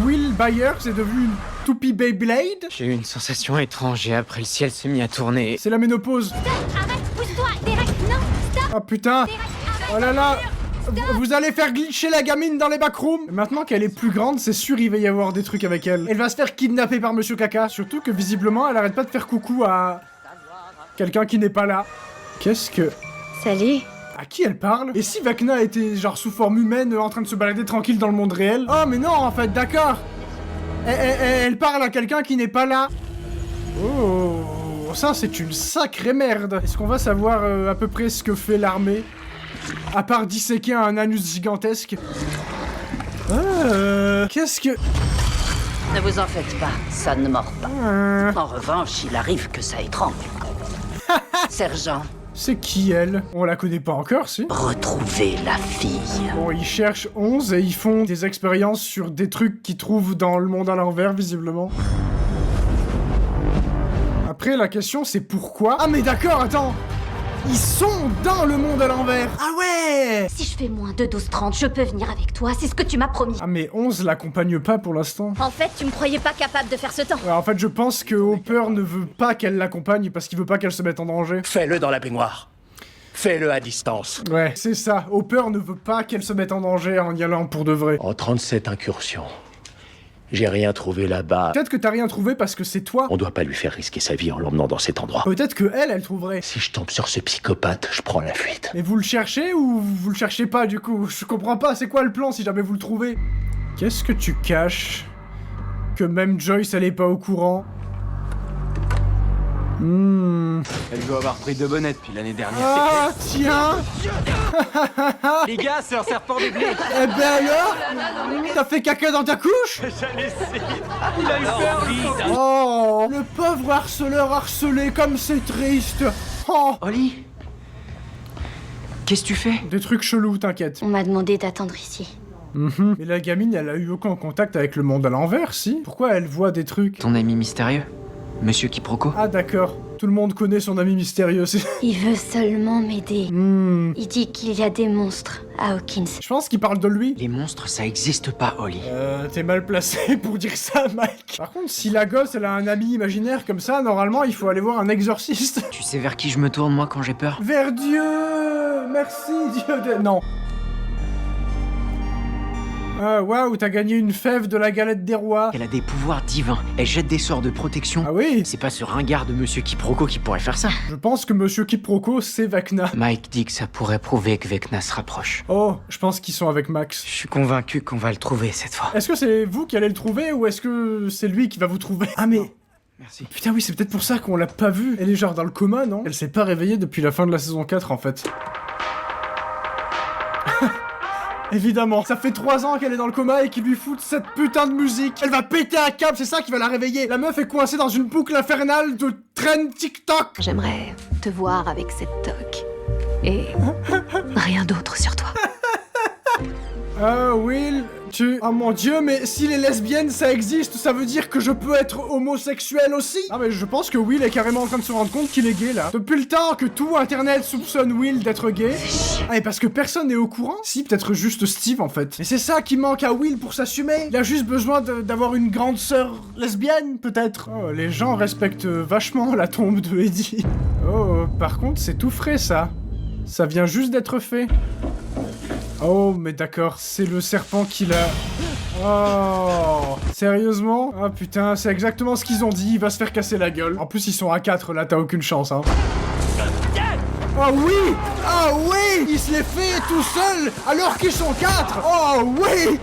Will Byers est devenu une toupie Beyblade. J'ai eu une sensation étrange et après le ciel s'est mis à tourner. C'est la ménopause. Arrête, pousse-toi, Derek, non, stop. Ah putain. Oh là là. Vous allez faire glitcher la gamine dans les backrooms. Maintenant qu'elle est plus grande, c'est sûr il va y avoir des trucs avec elle. Elle va se faire kidnapper par Monsieur Caca. Surtout que visiblement, elle arrête pas de faire coucou à... quelqu'un qui n'est pas là. Qu'est-ce que... Salut. À qui elle parle? Et si Vecna était genre sous forme humaine en train de se balader tranquille dans le monde réel? Oh mais non en fait, d'accord. Elle parle à quelqu'un qui n'est pas là. Oh, ça c'est une sacrée merde. Est-ce qu'on va savoir à peu près ce que fait l'armée? À part disséquer un anus gigantesque. Qu'est-ce que... Ne vous en faites pas, ça ne mord pas. En revanche, il arrive que ça étrangle. Sergent. C'est qui, elle? On la connaît pas encore, si? Retrouvez la fille. Bon, ils cherchent 11 et ils font des expériences sur des trucs qu'ils trouvent dans le monde à l'envers, visiblement. Après, la question, c'est pourquoi... Ah, mais d'accord, attends! Ils sont dans le monde à l'envers! Ah ouais! Si je fais moins de 12-30, je peux venir avec toi, c'est ce que tu m'as promis. Ah, mais 11 l'accompagne pas pour l'instant. En fait, tu me croyais pas capable de faire ce temps. Ouais, en fait, je pense que Hopper ne veut pas qu'elle l'accompagne parce qu'il veut pas qu'elle se mette en danger. Fais-le dans la baignoire. Fais-le à distance. Ouais, c'est ça. Hopper ne veut pas qu'elle se mette en danger en y allant pour de vrai. En 37 incursions, j'ai rien trouvé là-bas. Peut-être que t'as rien trouvé parce que c'est toi. On doit pas lui faire risquer sa vie en l'emmenant dans cet endroit. Peut-être que elle trouverait. Si je tombe sur ce psychopathe, je prends la fuite. Mais vous le cherchez ou vous le cherchez pas du coup? Je comprends pas, c'est quoi le plan si jamais vous le trouvez? Qu'est-ce que tu caches? Que même Joyce elle est pas au courant? Elle doit avoir pris 2 bonnettes depuis l'année dernière. Ah tiens. Les gars, c'est un serpent des blés. Eh ben alors? T'as fait caca dans ta couche? J'allais essayer. Il a eu peur. Oh, le pauvre harceleur harcelé, comme c'est triste. Oh. Oli, qu'est-ce que tu fais? Des trucs chelous, t'inquiète. On m'a demandé d'attendre ici. Mais la gamine, elle a eu aucun contact avec le monde à l'envers, si? Pourquoi elle voit des trucs? Ton ami mystérieux, Monsieur Quiproquo. Ah d'accord. Tout le monde connaît son ami mystérieux. Il veut seulement m'aider. Il dit qu'il y a des monstres à Hawkins. Je pense qu'il parle de lui. Les monstres, ça existe pas, Oli. T'es mal placé pour dire ça, Mike. Par contre, si la gosse, elle a un ami imaginaire comme ça, normalement, il faut aller voir un exorciste. Tu sais vers qui je me tourne, moi, quand j'ai peur? Vers Dieu. Merci, Dieu. Non. Waouh, t'as gagné une fève de la galette des rois. Elle a des pouvoirs divins. Elle jette des sorts de protection. Ah oui? C'est pas ce ringard de Monsieur Quiproquo qui pourrait faire ça. Je pense que Monsieur Quiproquo, c'est Vecna. Mike dit que ça pourrait prouver que Vecna se rapproche. Oh, je pense qu'ils sont avec Max. Je suis convaincu qu'on va le trouver cette fois. Est-ce que c'est vous qui allez le trouver ou est-ce que c'est lui qui va vous trouver? Ah mais... Merci. Putain oui, c'est peut-être pour ça qu'on l'a pas vue. Elle est genre dans le coma, non? Elle s'est pas réveillée depuis la fin de la saison 4 en fait. Évidemment, ça fait 3 ans qu'elle est dans le coma et qu'ils lui foutent cette putain de musique. Elle va péter un câble, c'est ça qui va la réveiller. La meuf est coincée dans une boucle infernale de trend TikTok. J'aimerais te voir avec cette toque. Et rien d'autre sur toi. Will, oh mon dieu, mais si les lesbiennes ça existe, ça veut dire que je peux être homosexuel aussi? Ah mais je pense que Will est carrément en train de se rendre compte qu'il est gay là. Depuis le temps que tout internet soupçonne Will d'être gay. Ah et parce que personne n'est au courant? Si, peut-être juste Steve en fait. Et c'est ça qui manque à Will pour s'assumer. Il a juste besoin d'avoir une grande sœur lesbienne peut-être. Oh, les gens respectent vachement la tombe de Eddie. Oh, par contre c'est tout frais ça. Ça vient juste d'être fait. Oh, mais d'accord, c'est le serpent qui l'a... Oh, sérieusement? Ah putain, c'est exactement ce qu'ils ont dit, il va se faire casser la gueule. En plus, ils sont à 4, là, t'as aucune chance, hein. Oh oui! Oh oui! Il se les fait tout seul, alors qu'ils sont 4! Oh oui!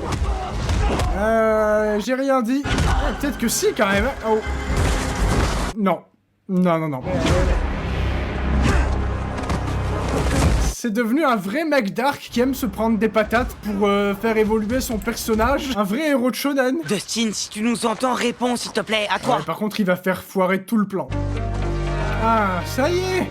J'ai rien dit. Ah, peut-être que si, quand même. Oh. Non. Non. C'est devenu un vrai mec dark qui aime se prendre des patates pour faire évoluer son personnage. Un vrai héros de shonen. Dustin, si tu nous entends, réponds s'il te plaît, à toi. Ouais, par contre, il va faire foirer tout le plan. Ah, ça y est!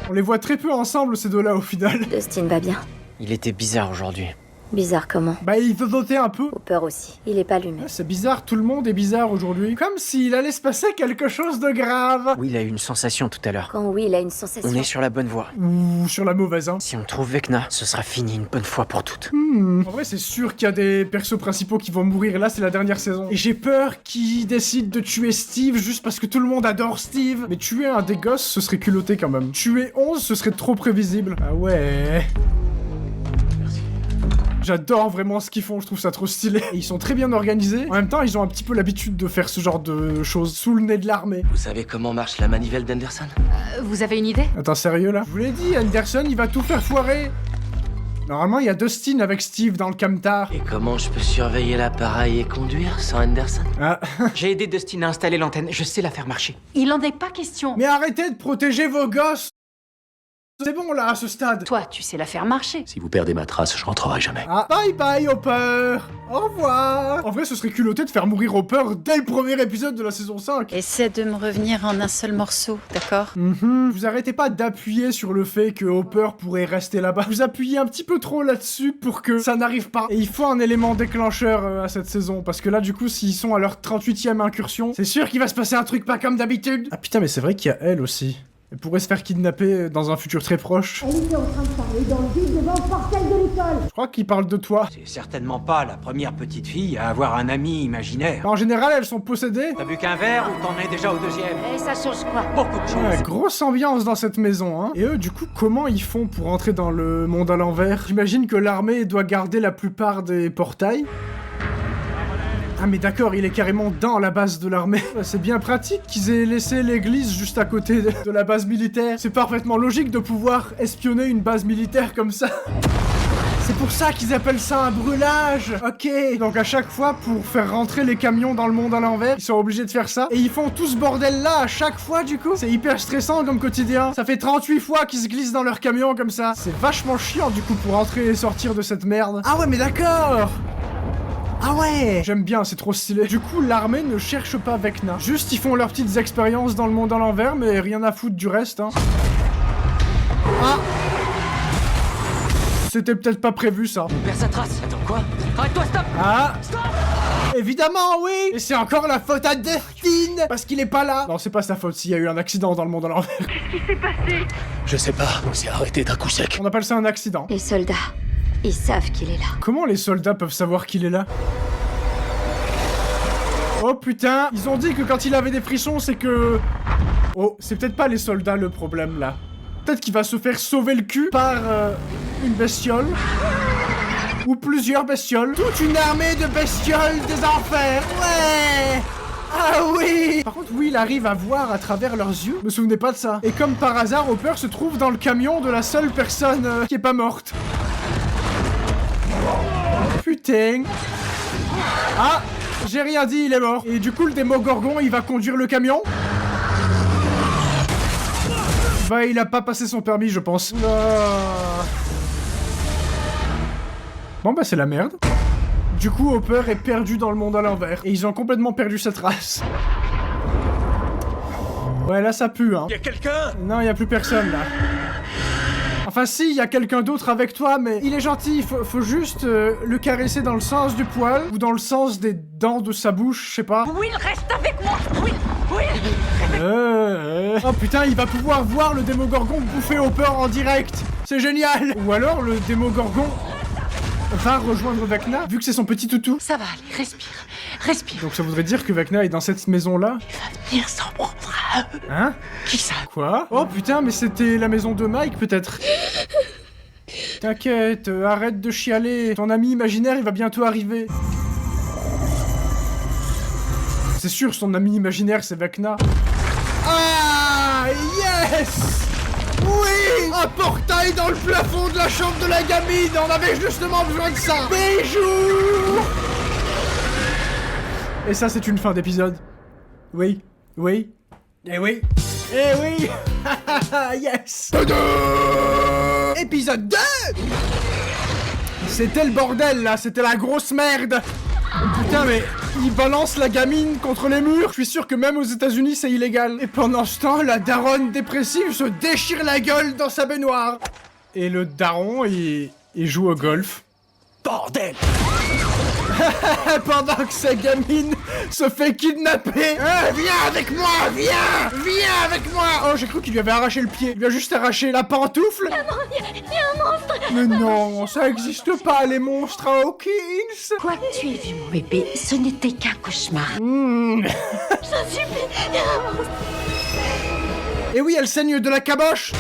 On les voit très peu ensemble, ces deux-là, au final. Dustin va bien. Il était bizarre aujourd'hui. Bizarre comment? Bah, il veut voter un peu. Hopper aussi. Il est pas lui-même. C'est bizarre, tout le monde est bizarre aujourd'hui. Comme s'il allait se passer quelque chose de grave. Oui, il a eu une sensation tout à l'heure. Quand Will a une sensation... On est sur la bonne voie. Ou sur la mauvaise, hein. Si on trouve Vecna, ce sera fini une bonne fois pour toutes. En vrai, c'est sûr qu'il y a des persos principaux qui vont mourir. Là, c'est la dernière saison. Et j'ai peur qu'ils décident de tuer Steve juste parce que tout le monde adore Steve. Mais tuer un des gosses, ce serait culotté quand même. Tuer 11, ce serait trop prévisible. Ah ouais... J'adore vraiment ce qu'ils font, je trouve ça trop stylé. Et ils sont très bien organisés. En même temps, ils ont un petit peu l'habitude de faire ce genre de choses sous le nez de l'armée. Vous savez comment marche la manivelle d'Henderson? Vous avez une idée? Attends, sérieux là? Je vous l'ai dit, Henderson, il va tout faire foirer. Normalement, il y a Dustin avec Steve dans le camtar. Et comment je peux surveiller l'appareil et conduire sans Henderson? Ah. J'ai aidé Dustin à installer l'antenne, je sais la faire marcher. Il en est pas question. Mais arrêtez de protéger vos gosses! C'est bon là, à ce stade. Toi, tu sais la faire marcher. Si vous perdez ma trace, je rentrerai jamais. Ah, bye bye Hopper. Au revoir. En vrai, ce serait culotté de faire mourir Hopper dès le premier épisode de la saison 5. Essaie de me revenir en un seul morceau, d'accord? Vous arrêtez pas d'appuyer sur le fait que Hopper pourrait rester là-bas. Vous appuyez un petit peu trop là-dessus pour que ça n'arrive pas. Et il faut un élément déclencheur à cette saison. Parce que là, du coup, s'ils sont à leur 38e incursion, c'est sûr qu'il va se passer un truc pas comme d'habitude. Ah putain, mais c'est vrai qu'il y a elle aussi. Elle pourrait se faire kidnapper dans un futur très proche. Elle était en train de parler dans le vide devant le portail de l'école. Je crois qu'il parle de toi. C'est certainement pas la première petite fille à avoir un ami imaginaire. En général, elles sont possédées. T'as bu qu'un verre ou t'en es déjà au deuxième? Et ça change quoi? Beaucoup de choses. Ouais, grosse ambiance dans cette maison, hein. Et eux, du coup, comment ils font pour entrer dans le monde à l'envers? J'imagine que l'armée doit garder la plupart des portails. Ah mais d'accord, il est carrément dans la base de l'armée. C'est bien pratique qu'ils aient laissé l'église juste à côté de la base militaire. C'est parfaitement logique de pouvoir espionner une base militaire comme ça. C'est pour ça qu'ils appellent ça un brûlage. Ok. Donc à chaque fois, pour faire rentrer les camions dans le monde à l'envers, ils sont obligés de faire ça. Et ils font tout ce bordel-là à chaque fois, du coup. C'est hyper stressant comme quotidien. Ça fait 38 fois qu'ils se glissent dans leur camion comme ça. C'est vachement chiant, du coup, pour entrer et sortir de cette merde. Ah ouais, mais d'accord. Ah ouais! J'aime bien, c'est trop stylé. Du coup, l'armée ne cherche pas Vecna. Juste, ils font leurs petites expériences dans le monde à l'envers, mais rien à foutre du reste, hein. Ah! C'était peut-être pas prévu, ça. On perd sa trace. Attends, quoi? Arrête-toi, stop! Ah! Stop! Évidemment, oui! Et c'est encore la faute à Dustin! Parce qu'il est pas là! Non, c'est pas sa faute s'il y a eu un accident dans le monde à l'envers. Qu'est-ce qui s'est passé? Je sais pas, on s'est arrêté d'un coup sec. On appelle ça un accident. Les soldats, ils savent qu'il est là. Comment les soldats peuvent savoir qu'il est là? Oh putain, ils ont dit que quand il avait des frissons, c'est que... Oh, c'est peut-être pas les soldats le problème, là. Peut-être qu'il va se faire sauver le cul par une bestiole. Ou plusieurs bestioles. Toute une armée de bestioles des enfers. Ouais! Ah oui! Par contre, oui, il arrive à voir à travers leurs yeux. Me souvenez pas de ça. Et comme par hasard, Hopper se trouve dans le camion de la seule personne qui est pas morte. Putain. Ah! J'ai rien dit, il est mort. Et du coup, le Démogorgon, il va conduire le camion. Bah, il a pas passé son permis, je pense. Bon, bah, c'est la merde. Du coup, Hopper est perdu dans le monde à l'envers. Et ils ont complètement perdu cette race. Ouais, là, ça pue, hein. Y'a quelqu'un? Non, y a plus personne, là. Enfin si, il y a quelqu'un d'autre avec toi, mais il est gentil, faut juste le caresser dans le sens du poil, ou dans le sens des dents de sa bouche, je sais pas. Will, reste avec moi! Will! Oh putain, il va pouvoir voir le Démogorgon bouffer Hopper en direct. C'est génial. Ou alors le Démogorgon va rejoindre Vecna, vu que c'est son petit toutou. Ça va aller, respire, respire. Donc ça voudrait dire que Vecna est dans cette maison-là. Il va venir s'en prendre à eux. Hein? Qui ça? Quoi? Oh putain, mais c'était la maison de Mike, peut-être. T'inquiète, arrête de chialer. Ton ami imaginaire, il va bientôt arriver. C'est sûr, son ami imaginaire, c'est Vecna. Ah! Yes! Oui! Un portail dans le plafond de la chambre de la gamine! On avait justement besoin de ça! Bijou! Et ça, c'est une fin d'épisode. Oui. Oui. Eh oui. Eh oui! Yes! Épisode 2! C'était le bordel, là! C'était la grosse merde! Oh, putain, mais il balance la gamine contre les murs. Je suis sûr que même aux États-Unis c'est illégal. Et pendant ce temps, la daronne dépressive se déchire la gueule dans sa baignoire. Et le daron, il joue au golf. Bordel! Pendant que sa gamine se fait kidnapper. Viens avec moi, viens! Viens avec moi! Oh, j'ai cru qu'il lui avait arraché le pied. Il lui a juste arraché la pantoufle. Il y a un monstre! Mais non, ça existe pas, les monstres à Hawkins. Quoi que tu aies vu, mon bébé, ce n'était qu'un cauchemar. Je supplie, il y a un monstre! Et oui, elle saigne de la caboche.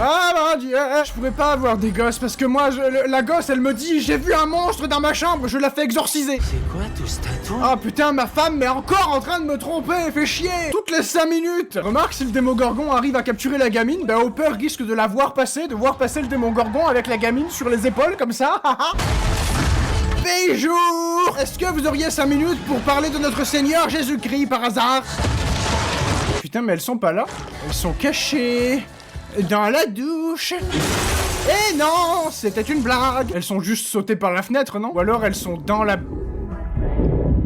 Ah mon dieu, je pourrais pas avoir des gosses parce que moi, la gosse, elle me dit j'ai vu un monstre dans ma chambre, je la fais exorciser. C'est quoi tout ce tatouage? Ah putain, ma femme est encore en train de me tromper, elle fait chier toutes les 5 minutes. Remarque, si le Démogorgon arrive à capturer la gamine, ben Hopper risque de la voir passer, de voir passer le Démogorgon avec la gamine sur les épaules comme ça. Bijou! Est-ce que vous auriez 5 minutes pour parler de notre Seigneur Jésus-Christ par hasard? Putain, mais elles sont pas là. Elles sont cachées. dans la douche. Eh non, c'était une blague. Elles sont juste sautées par la fenêtre, non? Ou alors elles sont dans la...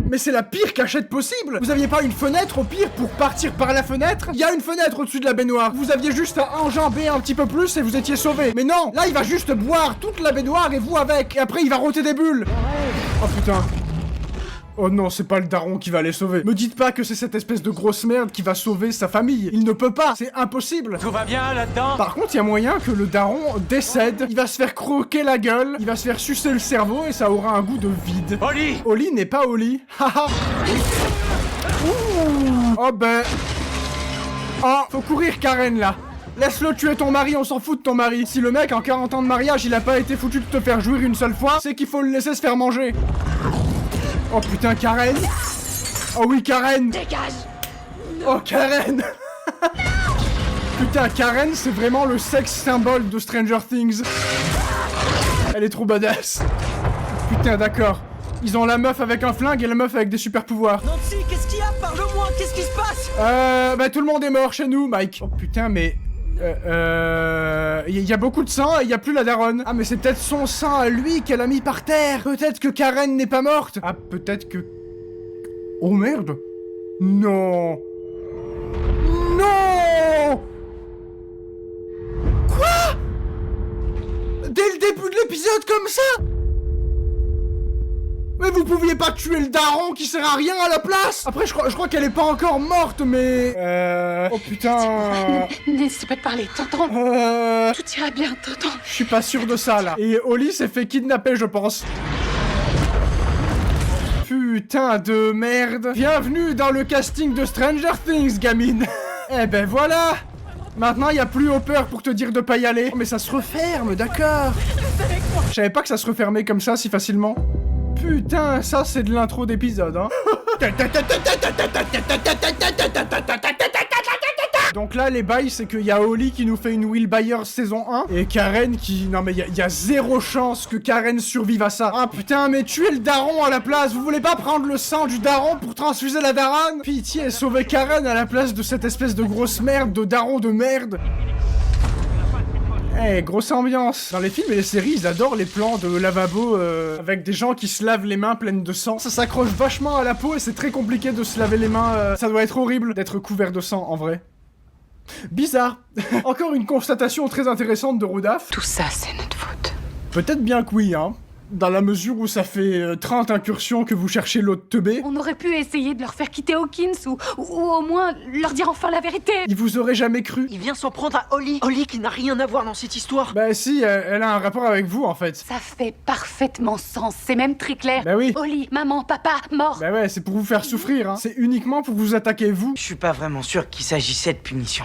Mais c'est la pire cachette possible. Vous aviez pas une fenêtre au pire pour partir par la fenêtre? Il y a une fenêtre au-dessus de la baignoire. Vous aviez juste à enjamber un petit peu plus et vous étiez sauvé. Mais non, là il va juste boire toute la baignoire et vous avec. Et après il va rôter des bulles. Oh putain. Oh non, c'est pas le daron qui va les sauver. Me dites pas que c'est cette espèce de grosse merde qui va sauver sa famille. Il ne peut pas, c'est impossible. Tout va bien là-dedans? Par contre, il y a moyen que le daron décède. Il va se faire croquer la gueule, il va se faire sucer le cerveau et ça aura un goût de vide. Oli! Oli n'est pas Oli. Haha. Oh ben... Oh, faut courir Karen là. Laisse-le tuer ton mari, on s'en fout de ton mari. Si le mec en 40 ans de mariage, il a pas été foutu de te faire jouir une seule fois, c'est qu'il faut le laisser se faire manger. Oh putain, Karen! Oh oui, Karen! Dégage! Oh, Karen! Putain, Karen, c'est vraiment le sexe symbole de Stranger Things. Elle est trop badass. Putain, d'accord. Ils ont la meuf avec un flingue et la meuf avec des super pouvoirs. Nancy, qu'est-ce qu'il y a? Parle-moi, qu'est-ce qui se passe? Bah tout le monde est mort chez nous, Mike. Oh putain, mais... Il y a beaucoup de sang et il y a plus la daronne. Ah mais c'est peut-être son sang à lui qu'elle a mis par terre. Peut-être que Karen n'est pas morte. Ah peut-être que... Oh merde. Non. Non. Quoi? Dès le début de l'épisode comme ça? Mais vous pouviez pas tuer le daron qui sert à rien à la place? Après je crois qu'elle est pas encore morte mais... Oh putain... N'essaie pas de parler, t'entends? Tout ira bien, t'entends? Je suis pas sûr de ça là. Et Oli s'est fait kidnapper je pense. Putain de merde. Bienvenue dans le casting de Stranger Things, gamine. Eh ben voilà. Maintenant y a plus Hopper pour te dire de pas y aller. Oh, mais ça se referme, d'accord. Je savais pas que ça se refermait comme ça si facilement. Putain, ça c'est de l'intro d'épisode, hein. Donc là, les bails, c'est qu'il y a Oli qui nous fait une Will Byers saison 1, et Karen qui... Non mais il y a zéro chance que Karen survive à ça. Ah putain, mais tuez le daron à la place. Vous voulez pas prendre le sang du daron pour transfuser la daronne? Pitié, sauvez Karen à la place de cette espèce de grosse merde, de daron de merde. Eh, grosse ambiance. Dans les films et les séries, ils adorent les plans de lavabo avec des gens qui se lavent les mains pleines de sang. Ça s'accroche vachement à la peau et c'est très compliqué de se laver les mains. Ça doit être horrible d'être couvert de sang, en vrai. Bizarre. Encore une constatation très intéressante de Rudolph. Tout ça, c'est notre faute. Peut-être bien que oui, hein. Dans la mesure où ça fait 30 incursions que vous cherchez l'autre teubé. On aurait pu essayer de leur faire quitter Hawkins ou au moins leur dire enfin la vérité. Il vous aurait jamais cru. Il vient s'en prendre à Oli. Oli qui n'a rien à voir dans cette histoire. Bah si, elle a un rapport avec vous en fait. Ça fait parfaitement sens, c'est même très clair. Bah oui. Oli, maman, papa, mort. Bah ouais, c'est pour vous faire souffrir, hein. C'est uniquement pour vous attaquer vous. Je suis pas vraiment sûr qu'il s'agissait de punition.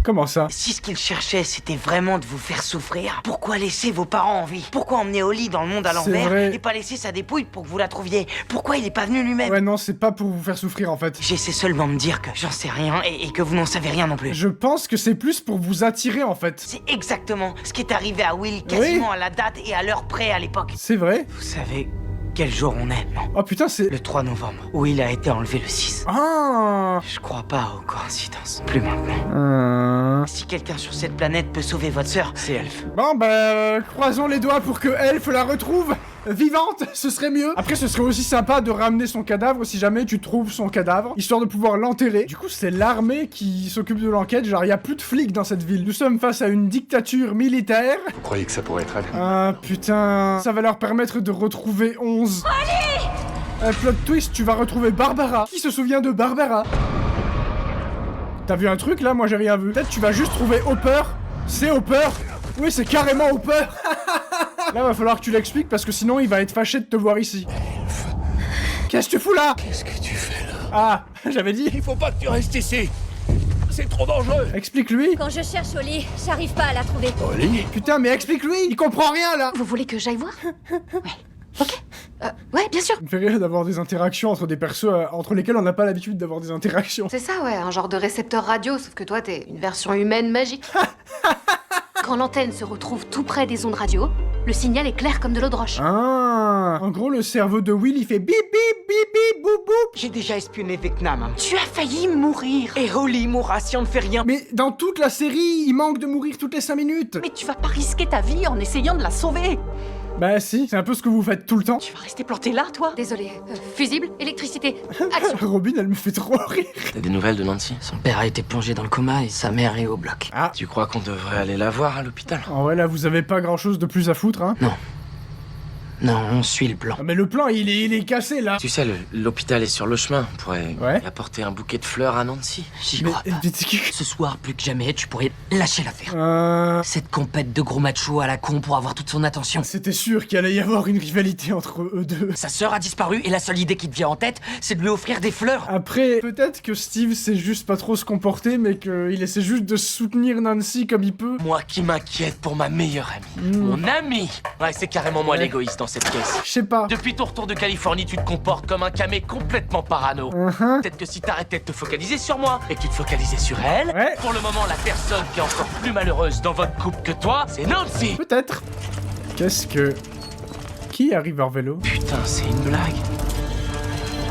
Comment ça? Si ce qu'il cherchait, c'était vraiment de vous faire souffrir, pourquoi laisser vos parents en vie? Pourquoi emmener Oli dans le monde à l'envers et pas laisser sa dépouille pour que vous la trouviez? Pourquoi il est pas venu lui-même? Ouais non, c'est pas pour vous faire souffrir en fait. J'essaie seulement de dire que j'en sais rien et que vous n'en savez rien non plus. Je pense que c'est plus pour vous attirer en fait. C'est exactement ce qui est arrivé à Will quasiment à la date et à l'heure près à l'époque. C'est vrai? Vous savez... Quel jour on est, non? Oh putain, c'est... Le 3 novembre, où il a été enlevé le 6. Ah! Je crois pas aux coïncidences. Plus maintenant. Si quelqu'un sur cette planète peut sauver votre sœur, c'est Elf. Bon bah, croisons les doigts pour que Elf la retrouve vivante, ce serait mieux. Après, ce serait aussi sympa de ramener son cadavre si jamais tu trouves son cadavre, histoire de pouvoir l'enterrer. Du coup, c'est l'armée qui s'occupe de l'enquête, genre il y a plus de flics dans cette ville. Nous sommes face à une dictature militaire. Vous croyez que ça pourrait être elle? Ah putain, ça va leur permettre de retrouver 11. Allez! Plot twist, tu vas retrouver Barbara. Qui se souvient de Barbara? T'as vu un truc là? Moi j'ai rien vu. Peut-être tu vas juste trouver Hopper. C'est Hopper. Oui, c'est carrément Hopper. Là, va falloir que tu l'expliques parce que sinon il va être fâché de te voir ici. Qu'est-ce que tu fous là? Qu'est-ce que tu fais là? Ah, j'avais dit. Il faut pas que tu restes ici. C'est trop dangereux. Explique-lui. Quand je cherche Oli, j'arrive pas à la trouver. Oli? Putain, mais explique-lui. Il comprend rien là. Vous voulez que j'aille voir? Ouais. Ok. Ouais, bien sûr. Ça me fait rire d'avoir des interactions entre des persos entre lesquels on n'a pas l'habitude d'avoir des interactions. C'est ça, ouais, un genre de récepteur radio, sauf que toi, t'es une version humaine magique. Quand l'antenne se retrouve tout près des ondes radio, le signal est clair comme de l'eau de roche. Ah, en gros, le cerveau de Will, il fait bip bip bip bip boum boum. J'ai déjà espionné Vecna, maman. Tu as failli mourir. Et Holly mourra si on ne fait rien. Mais dans toute la série, il manque de mourir toutes les 5 minutes. Mais tu vas pas risquer ta vie en essayant de la sauver. Bah si, c'est un peu ce que vous faites tout le temps. Tu vas rester planté là, toi? Désolé. Fusible, électricité, action. Robin, elle me fait trop rire. T'as des nouvelles de Nancy? Son père a été plongé dans le coma et sa mère est au bloc. Ah. Tu crois qu'on devrait aller la voir à l'hôpital? En vrai, là, vous avez pas grand chose de plus à foutre, hein. Non, on suit le plan. Ah, mais le plan, il est cassé, là. Tu sais, l'hôpital est sur le chemin. On pourrait Ouais. y apporter un bouquet de fleurs à Nancy. J'y crois pas. Ce soir, plus que jamais, tu pourrais lâcher l'affaire. Cette compète de gros machos à la con pour avoir toute son attention. C'était sûr qu'il allait y avoir une rivalité entre eux deux. Sa sœur a disparu et la seule idée qui te vient en tête, c'est de lui offrir des fleurs. Après, peut-être que Steve sait juste pas trop se comporter, mais qu'il essaie juste de soutenir Nancy comme il peut. Moi qui m'inquiète pour ma meilleure amie. Mon amie. Ouais, c'est carrément moi l'égoïste dans cette caisse. Je sais pas. Depuis ton retour de Californie, tu te comportes comme un camé complètement parano. Peut-être que si t'arrêtais de te focaliser sur moi et que tu te focalisais sur elle, pour le moment, la personne qui est encore plus malheureuse dans votre couple que toi, c'est Nancy. Peut-être. Qu'est-ce que... Qui arrive en vélo? Putain, c'est une blague.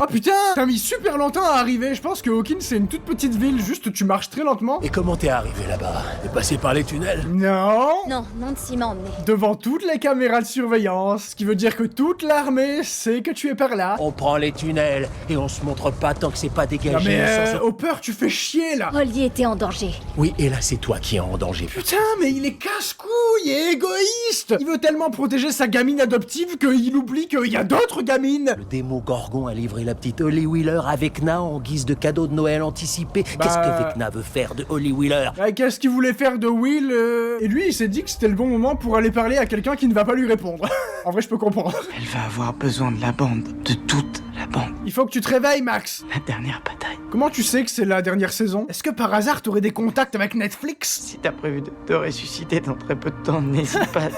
Oh putain! T'as mis super longtemps à arriver. Je pense que Hawkins c'est une toute petite ville, juste tu marches très lentement. Et comment t'es arrivé là-bas? T'es passé par les tunnels? Non! Non, Nancy m'a emmené. Devant toutes les caméras de surveillance, ce qui veut dire que toute l'armée sait que tu es par là. On prend les tunnels et on se montre pas tant que c'est pas dégagé. Non mais Hopper, tu fais chier là! Holly était en danger. Oui, et là c'est toi qui es en danger. Putain, mais il est casse-couille et égoïste! Il veut tellement protéger sa gamine adoptive qu'il oublie qu'il y a d'autres gamines! Le démo Gorgon a livré la petite Holly Wheeler à Vecna en guise de cadeau de Noël anticipé. Qu'est-ce que Vecna veut faire de Holly Wheeler? Qu'est-ce qu'il voulait faire de Will Et lui, il s'est dit que c'était le bon moment pour aller parler à quelqu'un qui ne va pas lui répondre. En vrai, je peux comprendre. Elle va avoir besoin de la bande, de toute la bande. Il faut que tu te réveilles, Max. La dernière bataille. Comment tu sais que c'est la dernière saison? Est-ce que par hasard t'aurais des contacts avec Netflix? Si t'as prévu de ressusciter dans très peu de temps, n'hésite pas.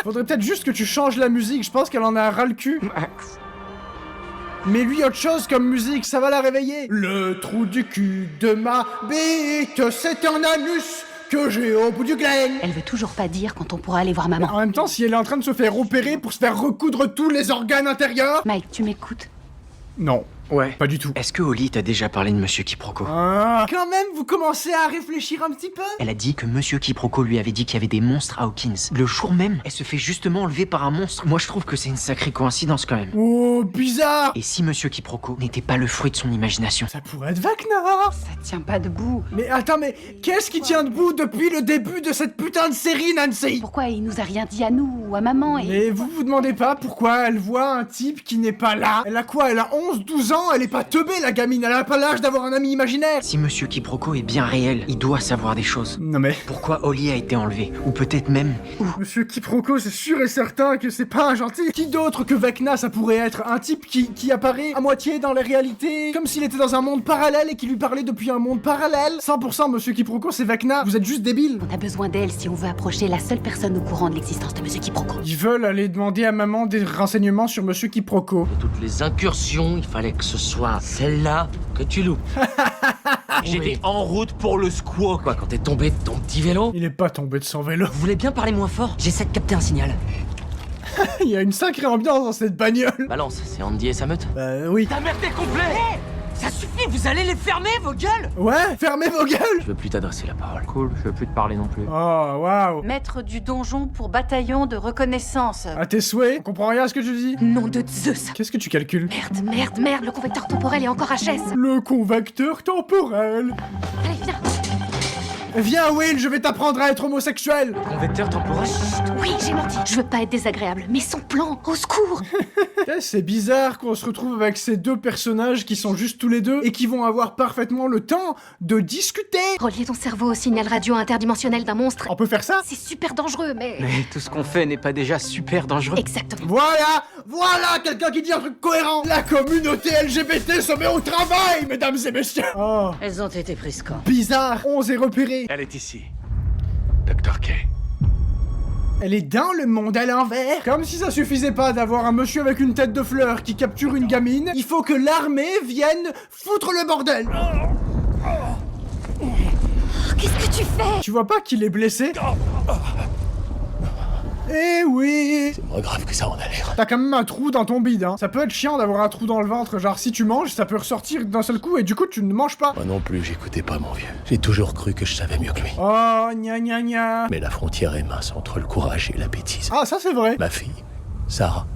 Faudrait peut-être juste que tu changes la musique, je pense qu'elle en a ras le cul. Max. Mais lui, autre chose comme musique, ça va la réveiller. Le trou du cul de ma bite, c'est un anus que j'ai au bout du glen. Elle veut toujours pas dire quand on pourra aller voir maman. Mais en même temps, si elle est en train de se faire opérer pour se faire recoudre tous les organes intérieurs... Mike, tu m'écoutes? Non. Ouais. Pas du tout. Est-ce que Holly t'a déjà parlé de Monsieur Quiproquo? Quand même, vous commencez à réfléchir un petit peu? Elle a dit que Monsieur Quiproquo lui avait dit qu'il y avait des monstres à Hawkins. Le jour même, elle se fait justement enlever par un monstre. Moi, je trouve que c'est une sacrée coïncidence quand même. Oh, bizarre! Et si Monsieur Quiproquo n'était pas le fruit de son imagination? Ça pourrait être Vecna! Ça tient pas debout. Mais attends, mais qu'est-ce qui tient debout depuis le début de cette putain de série, Nancy? Pourquoi il nous a rien dit à nous ou à maman et... Mais vous vous demandez pas pourquoi elle voit un type qui n'est pas là? Elle a quoi? Elle a 11-12 ans? Elle est pas teubée, la gamine, elle a pas l'âge d'avoir un ami imaginaire. Si Monsieur Quiproquo est bien réel, il doit savoir des choses. Non mais... Pourquoi Holly a été enlevée? Ou peut-être même... Monsieur Quiproquo, c'est sûr et certain que c'est pas un gentil. Qui d'autre que Vecna ça pourrait être? Un type qui apparaît à moitié dans la réalité, comme s'il était dans un monde parallèle et qui lui parlait depuis un monde parallèle. 100% Monsieur Quiproquo, c'est Vecna. Vous êtes juste débile. On a besoin d'elle si on veut approcher la seule personne au courant de l'existence de Monsieur Quiproquo. Ils veulent aller demander à maman des renseignements sur Monsieur Quiproquo. De toutes les incursions, il fallait que ce soit celle-là que tu loupes. J'étais en route pour le squat. Quoi, quand t'es tombé de ton petit vélo? Il est pas tombé de son vélo. Vous voulez bien parler moins fort? J'essaie de capter un signal. Il y a une sacrée ambiance dans cette bagnole. Balance, c'est Andy et sa meute? Oui. Ta merde est complète. Ça suffit, vous allez les fermer, vos gueules? Ouais, fermez vos gueules. Je veux plus t'adresser la parole. Cool, je veux plus te parler non plus. Oh, waouh. Maître du donjon pour bataillon de reconnaissance. À tes souhaits, on comprend rien à ce que tu dis. Nom de Zeus. Qu'est-ce que tu calcules? Merde, le convecteur temporel est encore HS. Le convecteur temporel. Allez, viens. Viens, Will, je vais t'apprendre à être homosexuel. Convecteur temporel? Oui, j'ai menti. Je veux pas être désagréable, mais son plan, au secours. C'est bizarre qu'on se retrouve avec ces deux personnages qui sont juste tous les deux et qui vont avoir parfaitement le temps de discuter. Relier ton cerveau au signal radio interdimensionnel d'un monstre. On peut faire ça? C'est super dangereux, mais... Mais tout ce qu'on fait n'est pas déjà super dangereux. Exactement. Voilà quelqu'un qui dit un truc cohérent. La communauté LGBT se met au travail, mesdames et messieurs. Oh. Elles ont été prises quand? Bizarre, on s'est repéré. Elle est ici. Dr. K. Elle est dans le monde à l'envers. Comme si ça suffisait pas d'avoir un monsieur avec une tête de fleur qui capture une gamine, il faut que l'armée vienne foutre le bordel. Qu'est-ce que tu fais? Tu vois pas qu'il est blessé? Eh oui. C'est moins grave que ça en a l'air. T'as quand même un trou dans ton bide, hein. Ça peut être chiant d'avoir un trou dans le ventre, genre si tu manges, ça peut ressortir d'un seul coup et du coup tu ne manges pas. Moi non plus, j'écoutais pas mon vieux. J'ai toujours cru que je savais mieux que lui. Oh, gna gna gna. Mais la frontière est mince entre le courage et la bêtise. Ah, ça c'est vrai. Ma fille, Sarah,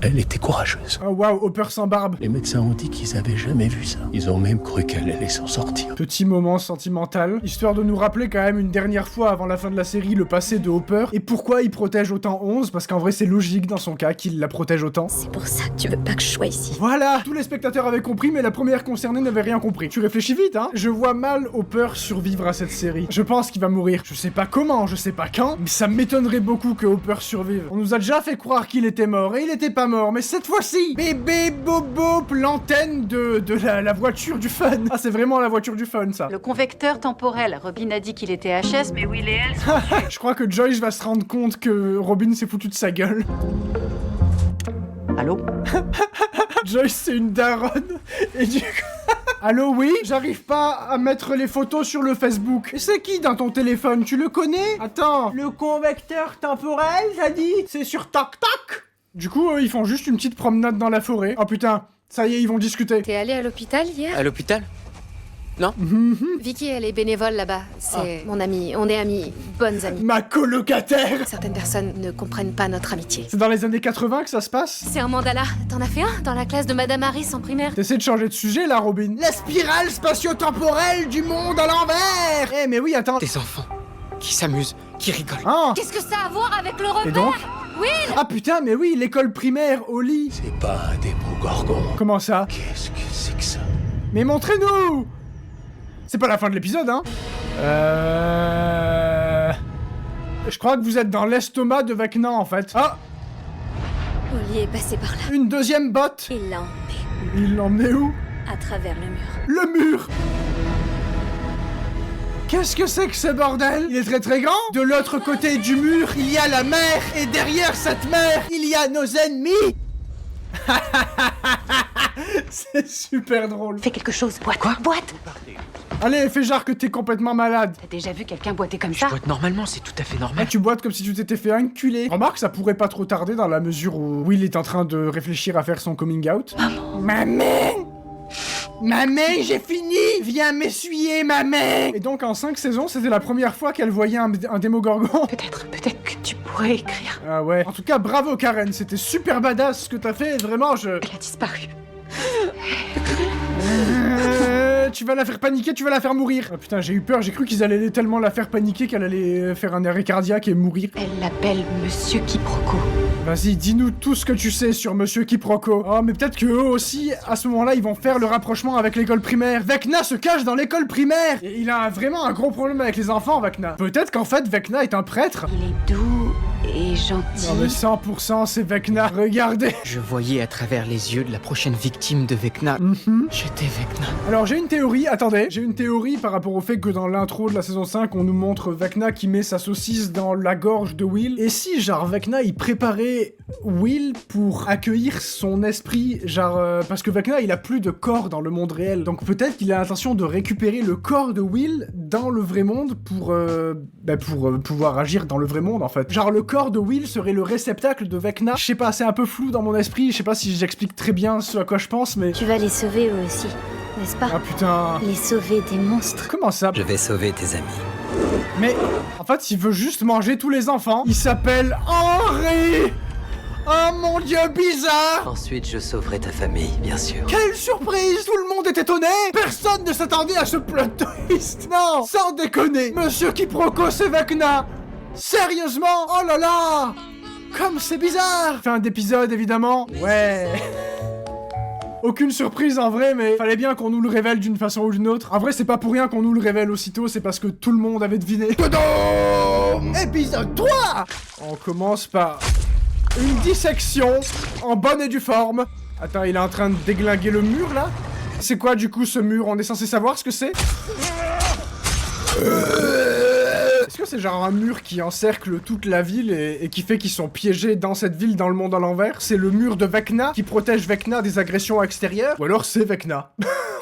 elle était courageuse. Oh waouh, Hopper sans barbe. Les médecins ont dit qu'ils avaient jamais vu ça. Ils ont même cru qu'elle allait s'en sortir. Petit moment sentimental, histoire de nous rappeler quand même une dernière fois avant la fin de la série le passé de Hopper et pourquoi il protège autant 11, parce qu'en vrai c'est logique dans son cas qu'il la protège autant. C'est pour ça que tu veux pas que je sois ici. Voilà, tous les spectateurs avaient compris mais la première concernée n'avait rien compris. Tu réfléchis vite, hein. Je vois mal Hopper survivre à cette série. Je pense qu'il va mourir. Je sais pas comment, je sais pas quand, mais ça m'étonnerait beaucoup que Hopper survive. On nous a déjà fait croire qu'il était mort et il était pas mort, mais cette fois-ci, bébé bobo, l'antenne de la voiture du fun. Ah, c'est vraiment la voiture du fun, ça. Le convecteur temporel. Robin a dit qu'il était HS, mais Will et elle sont tués. Je crois que Joyce va se rendre compte que Robin s'est foutu de sa gueule. Allô? Joyce, c'est une daronne. Et du coup... Allô, oui? J'arrive pas à mettre les photos sur le Facebook. Et c'est qui dans ton téléphone? Tu le connais? Attends. Le convecteur temporel, t'as dit? C'est sur TokTok? Du coup, ils font juste une petite promenade dans la forêt. Oh putain, ça y est, ils vont discuter. T'es allé à l'hôpital hier? À l'hôpital? Non? Vicky, elle est bénévole là-bas. C'est mon amie. On est amies, bonnes amies. Ma colocataire! Certaines personnes ne comprennent pas notre amitié. C'est dans les années 80 que ça se passe? C'est un mandala. T'en as fait un dans la classe de Madame Harris en primaire? T'essaies de changer de sujet là, Robin. La spirale spatio-temporelle du monde à l'envers! Eh, mais oui, attends. Des enfants qui s'amusent, qui rigolent. Ah! Qu'est-ce que ça a à voir avec le repère? Et donc? Will! Ah putain, mais oui, l'école primaire, au lit. C'est pas un démogorgon. Comment ça? Qu'est-ce que c'est que ça? Mais montrez-nous! C'est pas la fin de l'épisode, hein? Je crois que vous êtes dans l'estomac de Vecna, en fait. Ah! Oli est passé par là. Une deuxième botte! Il l'a emmené Il l'emmenait où? à travers le mur. Le mur! Qu'est-ce que c'est que ce bordel? Il est très très grand. De l'autre côté du mur, il y a la mer. Et derrière cette mer, il y a nos ennemis. C'est super drôle. Fais quelque chose. Boite. Quoi? Boite. Allez, fais genre que t'es complètement malade. T'as déjà vu quelqu'un boiter comme ça? Boite normalement, c'est tout à fait Ah, normal. tu boites comme si tu t'étais fait enculer. Remarque, ça pourrait pas trop tarder dans la mesure où Will est en train de réfléchir à faire son coming out. Maman! Maman, j'ai fini! Viens m'essuyer, maman! Et donc en 5 saisons, c'était la première fois qu'elle voyait un démogorgon. Peut-être que tu pourrais écrire. Ah ouais. En tout cas, bravo Karen, c'était super badass ce que t'as fait, vraiment je... Elle a disparu. Tu vas la faire paniquer, tu vas la faire mourir. Ah putain, j'ai eu peur, j'ai cru qu'ils allaient tellement la faire paniquer qu'elle allait faire un arrêt cardiaque et mourir. Elle l'appelle Monsieur Quiproquo. Vas-y, dis-nous tout ce que tu sais sur Monsieur Quiproquo. Oh, mais peut-être que eux aussi, à ce moment-là, ils vont faire le rapprochement avec l'école primaire. Vecna se cache dans l'école primaire. Et il a vraiment un gros problème avec les enfants, Vecna. Peut-être qu'en fait, Vecna est un prêtre. Il est doux et gentil. Non mais 100% c'est Vecna. Regardez. Je voyais à travers les yeux de la prochaine victime de Vecna. J'étais Vecna. Alors j'ai une théorie, attendez. J'ai une théorie par rapport au fait que dans l'intro de la saison 5, on nous montre Vecna qui met sa saucisse dans la gorge de Will. Et si, genre, Vecna, il préparait Will pour accueillir son esprit, genre, parce que Vecna, il a plus de corps dans le monde réel. Donc peut-être qu'il a l'intention de récupérer le corps de Will dans le vrai monde pour pouvoir agir dans le vrai monde, en fait. Genre, le corps de Will serait le réceptacle de Vecna. Je sais pas, c'est un peu flou dans mon esprit, je sais pas si j'explique très bien ce à quoi je pense, mais... Tu vas les sauver eux aussi, n'est-ce pas? Ah putain... Les sauver des monstres. Comment ça? Je vais sauver tes amis. Mais, en fait, il veut juste manger tous les enfants. Il s'appelle Henry! Oh mon dieu, bizarre! Ensuite, je sauverai ta famille, bien sûr. Quelle surprise! Tout le monde est étonné! Personne ne s'attendait à ce plot twist! Non! Sans déconner! Monsieur Quiproquo, c'est Vecna! Sérieusement? Oh là là! Comme c'est bizarre! Fin d'épisode, évidemment. Ouais. Aucune surprise en vrai, mais fallait bien qu'on nous le révèle d'une façon ou d'une autre. En vrai, c'est pas pour rien qu'on nous le révèle aussitôt, c'est parce que tout le monde avait deviné. Tadam! Épisode 3! On commence par une dissection en bonne et due forme. Attends, il est en train de déglinguer le mur, là? C'est quoi, du coup, ce mur? On est censé savoir ce que c'est? Est-ce que c'est genre un mur qui encercle toute la ville et qui fait qu'ils sont piégés dans cette ville dans le monde à l'envers? C'est le mur de Vecna qui protège Vecna des agressions extérieures? Ou alors c'est Vecna?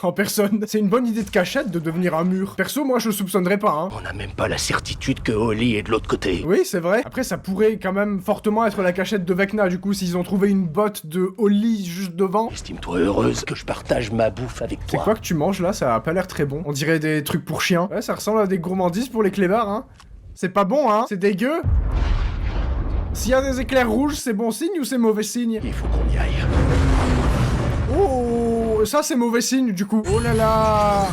en personne. C'est une bonne idée de cachette de devenir un mur. Perso, moi je le soupçonnerais pas, hein. On n'a même pas la certitude que Holly est de l'autre côté. Oui, c'est vrai. Après, ça pourrait quand même fortement être la cachette de Vecna, du coup, s'ils ont trouvé une botte de Holly juste devant. Estime-toi heureuse que je partage ma bouffe avec toi. C'est quoi que tu manges là? Ça a pas l'air très bon. On dirait des trucs pour chiens. Ouais, ça ressemble à des gourmandises pour les clébards, hein. C'est pas bon, hein. C'est dégueu. S'il y a des éclairs rouges, c'est bon signe ou c'est mauvais signe? Il faut qu'on y aille. Oh, ça c'est mauvais signe du coup. Oh là là.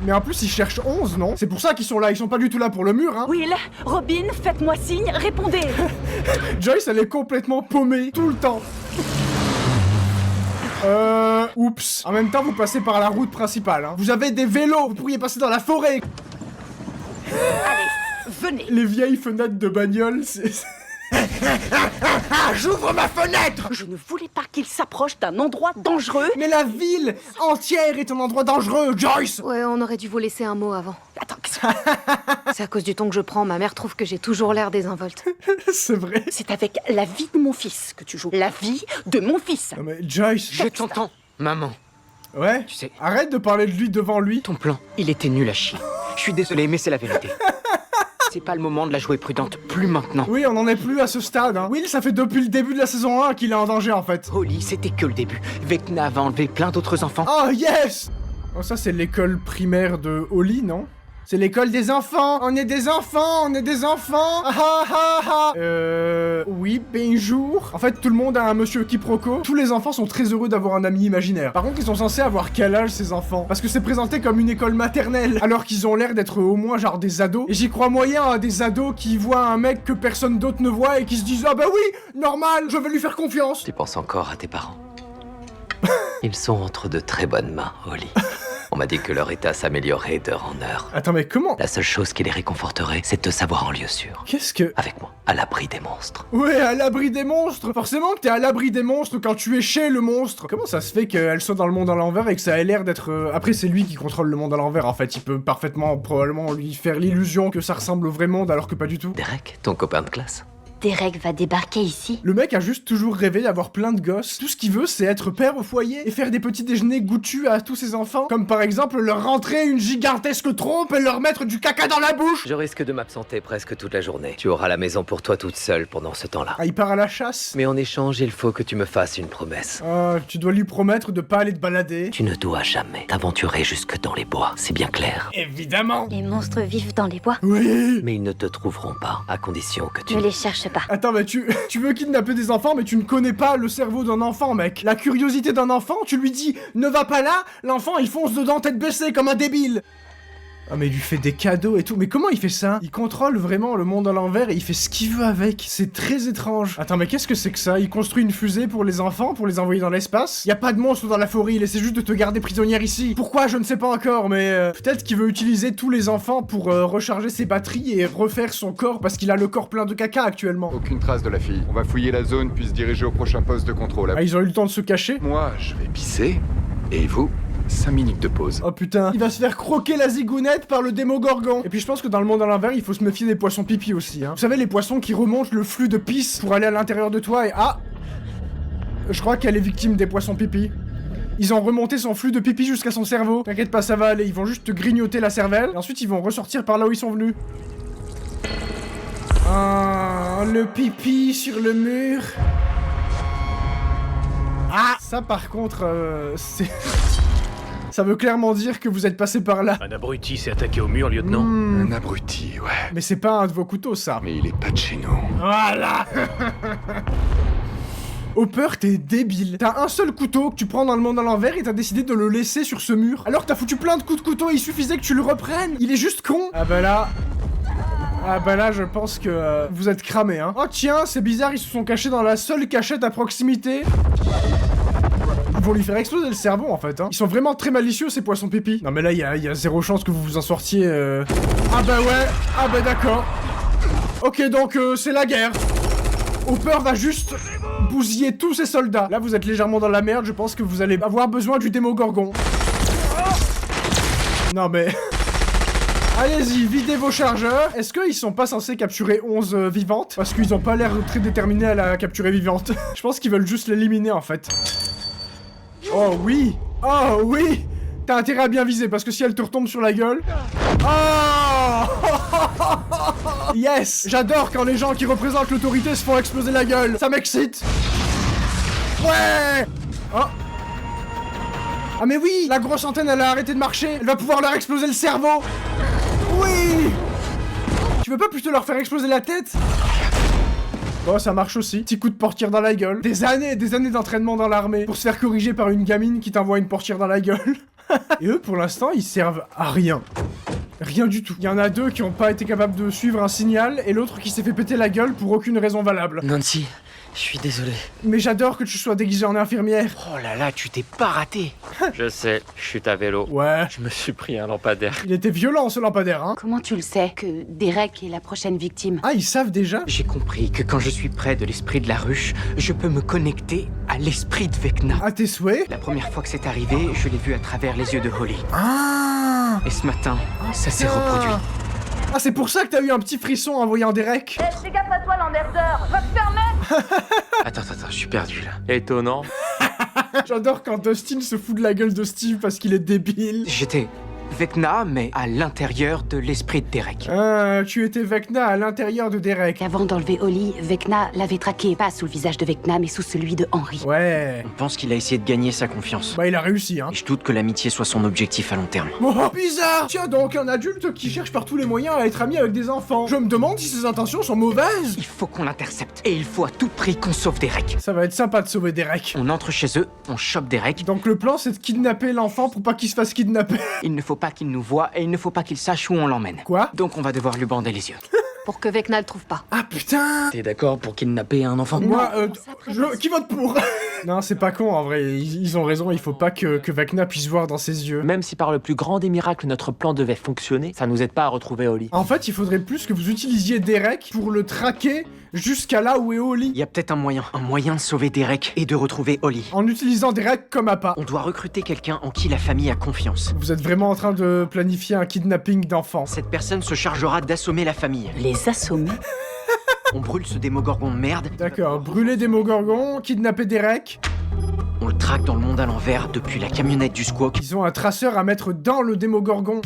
Mais en plus ils cherchent 11, non? C'est pour ça qu'ils sont là, ils sont pas du tout là pour le mur, hein. Will, Robin, faites-moi signe, répondez. Joyce elle est complètement paumée, tout le temps. Oups. En même temps vous passez par la route principale, hein. Vous avez des vélos, vous pourriez passer dans la forêt. Allez, venez. Les vieilles fenêtres de bagnole, c'est... J'ouvre ma fenêtre. Je ne voulais pas qu'il s'approche d'un endroit dangereux. Mais la ville entière est un endroit dangereux, Joyce. Ouais, on aurait dû vous laisser un mot avant. Attends, c'est à cause du ton que je prends, ma mère trouve que j'ai toujours l'air désinvolte. C'est vrai. C'est avec la vie de mon fils que tu joues. La vie de mon fils. Non mais Joyce... Je t'entends, maman. Ouais. Tu sais... Arrête de parler de lui devant lui. Ton plan, il était nul à chier. Je suis désolé, mais c'est la vérité. C'est pas le moment de la jouer prudente, plus maintenant. Oui, on en est plus à ce stade, hein. Will, ça fait depuis le début de la saison 1 qu'il est en danger, en fait. Holly, c'était que le début. Vecna va enlever plein d'autres enfants. Oh, yes! Oh, ça, c'est l'école primaire de Holly, non? C'est l'école des enfants. On est des enfants, on est des enfants. Ah ah ah. Oui, bonjour. En fait, tout le monde a un monsieur quiproquo. Tous les enfants sont très heureux d'avoir un ami imaginaire. Par contre, ils sont censés avoir quel âge, ces enfants? Parce que c'est présenté comme une école maternelle, alors qu'ils ont l'air d'être au moins genre des ados. Et j'y crois moyen à des ados qui voient un mec que personne d'autre ne voit et qui se disent « Ah bah oui, normal, je vais lui faire confiance !» Tu penses encore à tes parents? Ils sont entre de très bonnes mains, Holly. On m'a dit que leur état s'améliorait d'heure en heure. Attends, mais comment? La seule chose qui les réconforterait, c'est de te savoir en lieu sûr. Qu'est-ce que... Avec moi, à l'abri des monstres. Ouais, à l'abri des monstres. Forcément que t'es à l'abri des monstres quand tu es chez le monstre. Comment ça se fait qu'elle soit dans le monde à l'envers et que ça ait l'air d'être... Après, c'est lui qui contrôle le monde à l'envers, en fait. Il peut parfaitement, probablement, lui faire l'illusion que ça ressemble au vrai monde, alors que pas du tout. Derek, ton copain de classe. Derek va débarquer ici. Le mec a juste toujours rêvé d'avoir plein de gosses. Tout ce qu'il veut, c'est être père au foyer et faire des petits déjeuners goûtus à tous ses enfants. Comme par exemple leur rentrer une gigantesque trompe et leur mettre du caca dans la bouche. Je risque de m'absenter presque toute la journée. Tu auras la maison pour toi toute seule pendant ce temps-là. Ah, il part à la chasse. Mais en échange, il faut que tu me fasses une promesse. Tu dois lui promettre de pas aller te balader. Tu ne dois jamais t'aventurer jusque dans les bois, c'est bien clair. Évidemment. Les monstres vivent dans les bois. Oui. Mais ils ne te trouveront pas, à condition que tu... Ne les cherche pas. Attends, mais tu veux kidnapper des enfants, mais tu ne connais pas le cerveau d'un enfant, mec. La curiosité d'un enfant, tu lui dis « Ne va pas là », l'enfant il fonce dedans tête baissée comme un débile. Ah mais il lui fait des cadeaux et tout, mais comment il fait ça? Il contrôle vraiment le monde à l'envers et il fait ce qu'il veut avec, c'est très étrange. Attends mais qu'est-ce que c'est que ça? Il construit une fusée pour les enfants, pour les envoyer dans l'espace? Y a pas de monstre dans la forêt, il essaie juste de te garder prisonnière ici. Pourquoi? Je ne sais pas encore, mais peut-être qu'il veut utiliser tous les enfants pour recharger ses batteries et refaire son corps parce qu'il a le corps plein de caca actuellement. Aucune trace de la fille. On va fouiller la zone puis se diriger au prochain poste de contrôle. Ah ils ont eu le temps de se cacher? Moi, je vais pisser, et vous 5 minutes de pause. Oh putain, il va se faire croquer la zigounette par le démogorgon. Et puis je pense que dans le monde à l'envers, il faut se méfier des poissons pipi aussi, hein. Vous savez, les poissons qui remontent le flux de pisse pour aller à l'intérieur de toi et... Ah! Je crois qu'elle est victime des poissons pipi. Ils ont remonté son flux de pipi jusqu'à son cerveau. T'inquiète pas, ça va aller, ils vont juste te grignoter la cervelle. Et ensuite, ils vont ressortir par là où ils sont venus. Ah, le pipi sur le mur. Ah! Ça par contre, c'est... Ça veut clairement dire que vous êtes passé par là. Un abruti s'est attaqué au mur, lieutenant. Un abruti, ouais. Mais c'est pas un de vos couteaux, ça. Mais il est pas de chez nous. Voilà. Hopper, t'es débile. T'as un seul couteau que tu prends dans le monde à l'envers et t'as décidé de le laisser sur ce mur. Alors que t'as foutu plein de coups de couteau, il suffisait que tu le reprennes. Il est juste con. Ah bah là... Ah bah là, je pense que vous êtes cramé, hein. Oh tiens, c'est bizarre, ils se sont cachés dans la seule cachette à proximité. Ils vont lui faire exploser le cerveau, en fait, hein. Ils sont vraiment très malicieux, ces poissons pipi. Non mais là, il y a zéro chance que vous vous en sortiez, Ah bah ouais, ah bah d'accord. Ok, donc c'est la guerre. Hopper va juste bousiller tous ses soldats. Là, vous êtes légèrement dans la merde, je pense que vous allez avoir besoin du démogorgon. Non mais... Allez-y, videz vos chargeurs. Est-ce qu'ils sont pas censés capturer 11 vivantes? Parce qu'ils ont pas l'air très déterminés à la capturer vivante. Je pense qu'ils veulent juste l'éliminer, en fait. Oh oui! Oh oui! T'as intérêt à bien viser, parce que si elle te retombe sur la gueule... Oh! Yes! J'adore quand les gens qui représentent l'autorité se font exploser la gueule. Ça m'excite. Ouais! Oh! Ah mais oui! La grosse antenne, elle a arrêté de marcher. Elle va pouvoir leur exploser le cerveau. Oui! Tu veux pas plutôt leur faire exploser la tête? Bon, ça marche aussi. Petit coup de portière dans la gueule. Des années d'entraînement dans l'armée pour se faire corriger par une gamine qui t'envoie une portière dans la gueule. Et eux, pour l'instant, ils servent à rien. Rien du tout. Il y en a deux qui ont pas été capables de suivre un signal et l'autre qui s'est fait péter la gueule pour aucune raison valable. Nancy, je suis désolé. Mais j'adore que tu sois déguisée en infirmière. Oh là là, tu t'es pas raté. Je sais, je chute à vélo. Ouais. Je me suis pris un lampadaire. Il était violent ce lampadaire, hein. Comment tu le sais que Derek est la prochaine victime? Ah, ils savent déjà? J'ai compris que quand je suis près de l'esprit de la ruche, je peux me connecter à l'esprit de Vecna. À tes souhaits? La première fois que c'est arrivé, je l'ai vu à travers les yeux de Holly. Ah! Et ce matin, ça s'est reproduit. Ah, c'est pour ça que t'as eu un petit frisson en voyant Derek? Fais gaffe à toi, l'emmerdeur. Va te fermer. Attends, je suis perdu là. Étonnant. J'adore quand Dustin se fout de la gueule de Steve parce qu'il est débile. J'étais Vecna, mais à l'intérieur de l'esprit de Derek. Ah, tu étais Vecna à l'intérieur de Derek. Avant d'enlever Holly, Vecna l'avait traqué, pas sous le visage de Vecna, mais sous celui de Henry. Ouais. On pense qu'il a essayé de gagner sa confiance. Bah, il a réussi, hein. Et je doute que l'amitié soit son objectif à long terme. Oh, bizarre! Tiens donc, un adulte qui cherche par tous les moyens à être ami avec des enfants. Je me demande si ses intentions sont mauvaises. Il faut qu'on l'intercepte. Et il faut à tout prix qu'on sauve Derek. Ça va être sympa de sauver Derek. On entre chez eux, on chope Derek. Donc le plan, c'est de kidnapper l'enfant pour pas qu'il se fasse kidnapper. Il ne faut pas qu'il nous voie et il ne faut pas qu'il sache où on l'emmène. Quoi? Donc on va devoir lui bander les yeux. Pour que Vecna le trouve pas. Ah putain! T'es d'accord pour kidnapper un enfant? Moi, qui vote pour? Non, c'est pas con en vrai, ils ont raison, il faut pas que Vecna puisse voir dans ses yeux. Même si par le plus grand des miracles notre plan devait fonctionner, ça nous aide pas à retrouver Holly. En fait, il faudrait plus que vous utilisiez Derek pour le traquer jusqu'à là où est Holly. Il y a peut-être un moyen de sauver Derek et de retrouver Holly. En utilisant Derek comme appât. On doit recruter quelqu'un en qui la famille a confiance. Vous êtes vraiment en train de planifier un kidnapping d'enfants. Cette personne se chargera d'assommer la famille. Les assommer? On brûle ce démogorgon de merde. D'accord, brûler Démogorgon, kidnapper Derek. On le traque dans le monde à l'envers depuis la camionnette du squawk. Ils ont un traceur à mettre dans le Démogorgon.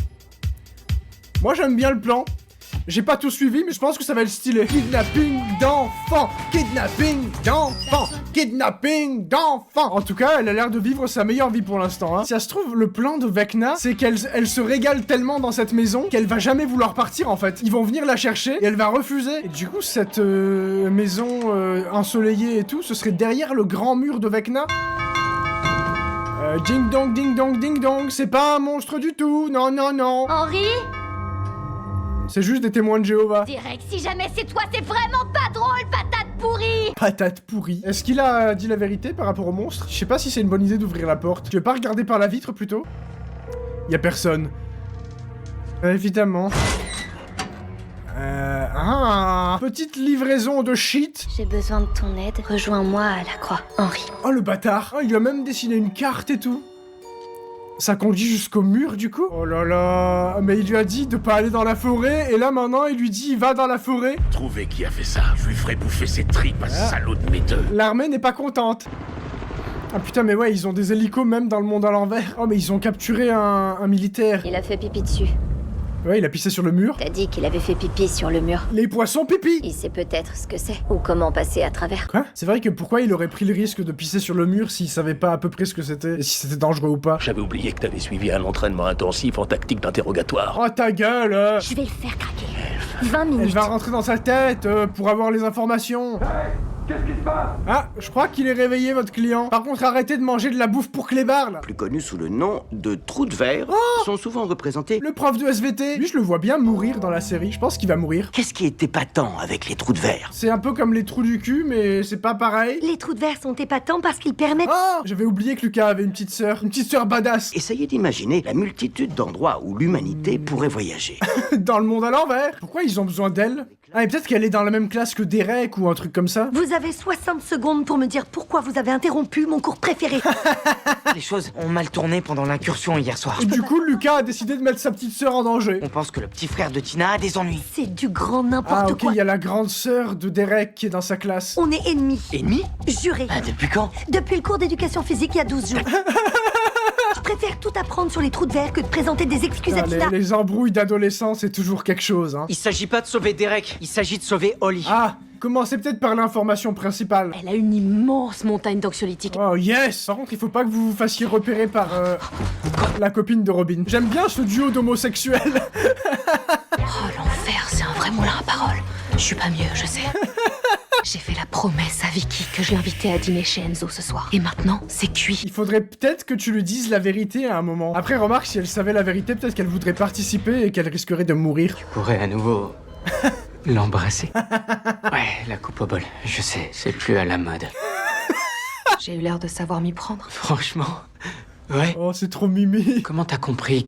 Moi j'aime bien le plan. J'ai pas tout suivi, mais je pense que ça va être stylé. Kidnapping d'enfants! Kidnapping d'enfants! Kidnapping d'enfants! En tout cas, elle a l'air de vivre sa meilleure vie pour l'instant, hein. Si ça se trouve, le plan de Vecna, c'est qu'elle se régale tellement dans cette maison qu'elle va jamais vouloir partir, en fait. Ils vont venir la chercher et elle va refuser. Et du coup, cette maison ensoleillée et tout, ce serait derrière le grand mur de Vecna. Ding dong, ding dong, ding dong, c'est pas un monstre du tout, non, non, non. Henry? C'est juste des témoins de Jéhovah. Derek, si jamais c'est toi, c'est vraiment pas drôle, patate pourrie! Patate pourrie. Est-ce qu'il a dit la vérité par rapport au monstre? Je sais pas si c'est une bonne idée d'ouvrir la porte. Tu veux pas regarder par la vitre plutôt? Y a personne. Évidemment. Petite livraison de shit. J'ai besoin de ton aide. Rejoins-moi à la croix, Henry. Oh le bâtard. Oh, il a même dessiné une carte et tout. Ça conduit jusqu'au mur du coup? Oh là là. Mais il lui a dit de pas aller dans la forêt et là maintenant il lui dit il va dans la forêt. Trouvez qui a fait ça, je lui ferai bouffer ses tripes à ce salaud de mes deux. L'armée n'est pas contente. Ah putain mais ouais, ils ont des hélicos même dans le monde à l'envers. Oh mais ils ont capturé un militaire. Il a fait pipi dessus. Ouais, il a pissé sur le mur. T'as dit qu'il avait fait pipi sur le mur. Les poissons pipi. Il sait peut-être ce que c'est, ou comment passer à travers. Quoi? C'est vrai que pourquoi il aurait pris le risque de pisser sur le mur s'il savait pas à peu près ce que c'était, et si c'était dangereux ou pas? J'avais oublié que t'avais suivi un entraînement intensif en tactique d'interrogatoire. Oh ta gueule! Je vais le faire craquer. 20 minutes. Elle va rentrer dans sa tête pour avoir les informations. Qu'est-ce qui se passe? Ah, je crois qu'il est réveillé, votre client. Par contre, arrêtez de manger de la bouffe pour clébards, là. Plus connu sous le nom de trous de verre, sont souvent représentés. Le prof de SVT. Lui, je le vois bien mourir dans la série. Je pense qu'il va mourir. Qu'est-ce qui est épatant avec les trous de verre? C'est un peu comme les trous du cul, mais c'est pas pareil. Les trous de verre sont épatants parce qu'ils permettent... Oh, j'avais oublié que Lucas avait une petite sœur badass. Essayez d'imaginer la multitude d'endroits où l'humanité pourrait voyager. Dans le monde à l'envers. Pourquoi ils ont besoin d'elle? Ah, et peut-être qu'elle est dans la même classe que Derek ou un truc comme ça. Vous avez 60 secondes pour me dire pourquoi vous avez interrompu mon cours préféré. Les choses ont mal tourné pendant l'incursion hier soir. Et du coup, Lucas a décidé de mettre sa petite sœur en danger. On pense que le petit frère de Tina a des ennuis. C'est du grand n'importe quoi. Ah ok, il y a la grande sœur de Derek qui est dans sa classe. On est ennemis. Ennemis? Juré. Ah, depuis quand? Depuis le cours d'éducation physique il y a 12 jours. préfère tout apprendre sur les trous de verre que de présenter des excuses à Tina. Les embrouilles d'adolescents, c'est toujours quelque chose, hein. Il s'agit pas de sauver Derek, il s'agit de sauver Holly. Ah, commencez peut-être par l'information principale. Elle a une immense montagne d'anxiolytiques. Oh yes. Par contre, il faut pas que vous vous fassiez repérer par la copine de Robin. J'aime bien ce duo d'homosexuels. Oh l'enfer, c'est un vrai moulin à paroles. Je suis pas mieux, je sais. J'ai fait la promesse à Vicky que je l'invitais à dîner chez Enzo ce soir. Et maintenant, c'est cuit. Il faudrait peut-être que tu lui dises la vérité à un moment. Après, remarque, si elle savait la vérité, peut-être qu'elle voudrait participer et qu'elle risquerait de mourir. Tu pourrais à nouveau l'embrasser. Ouais, la coupe au bol, je sais, c'est plus à la mode. J'ai eu l'air de savoir m'y prendre. Franchement, ouais. Oh, c'est trop mimi. Comment t'as compris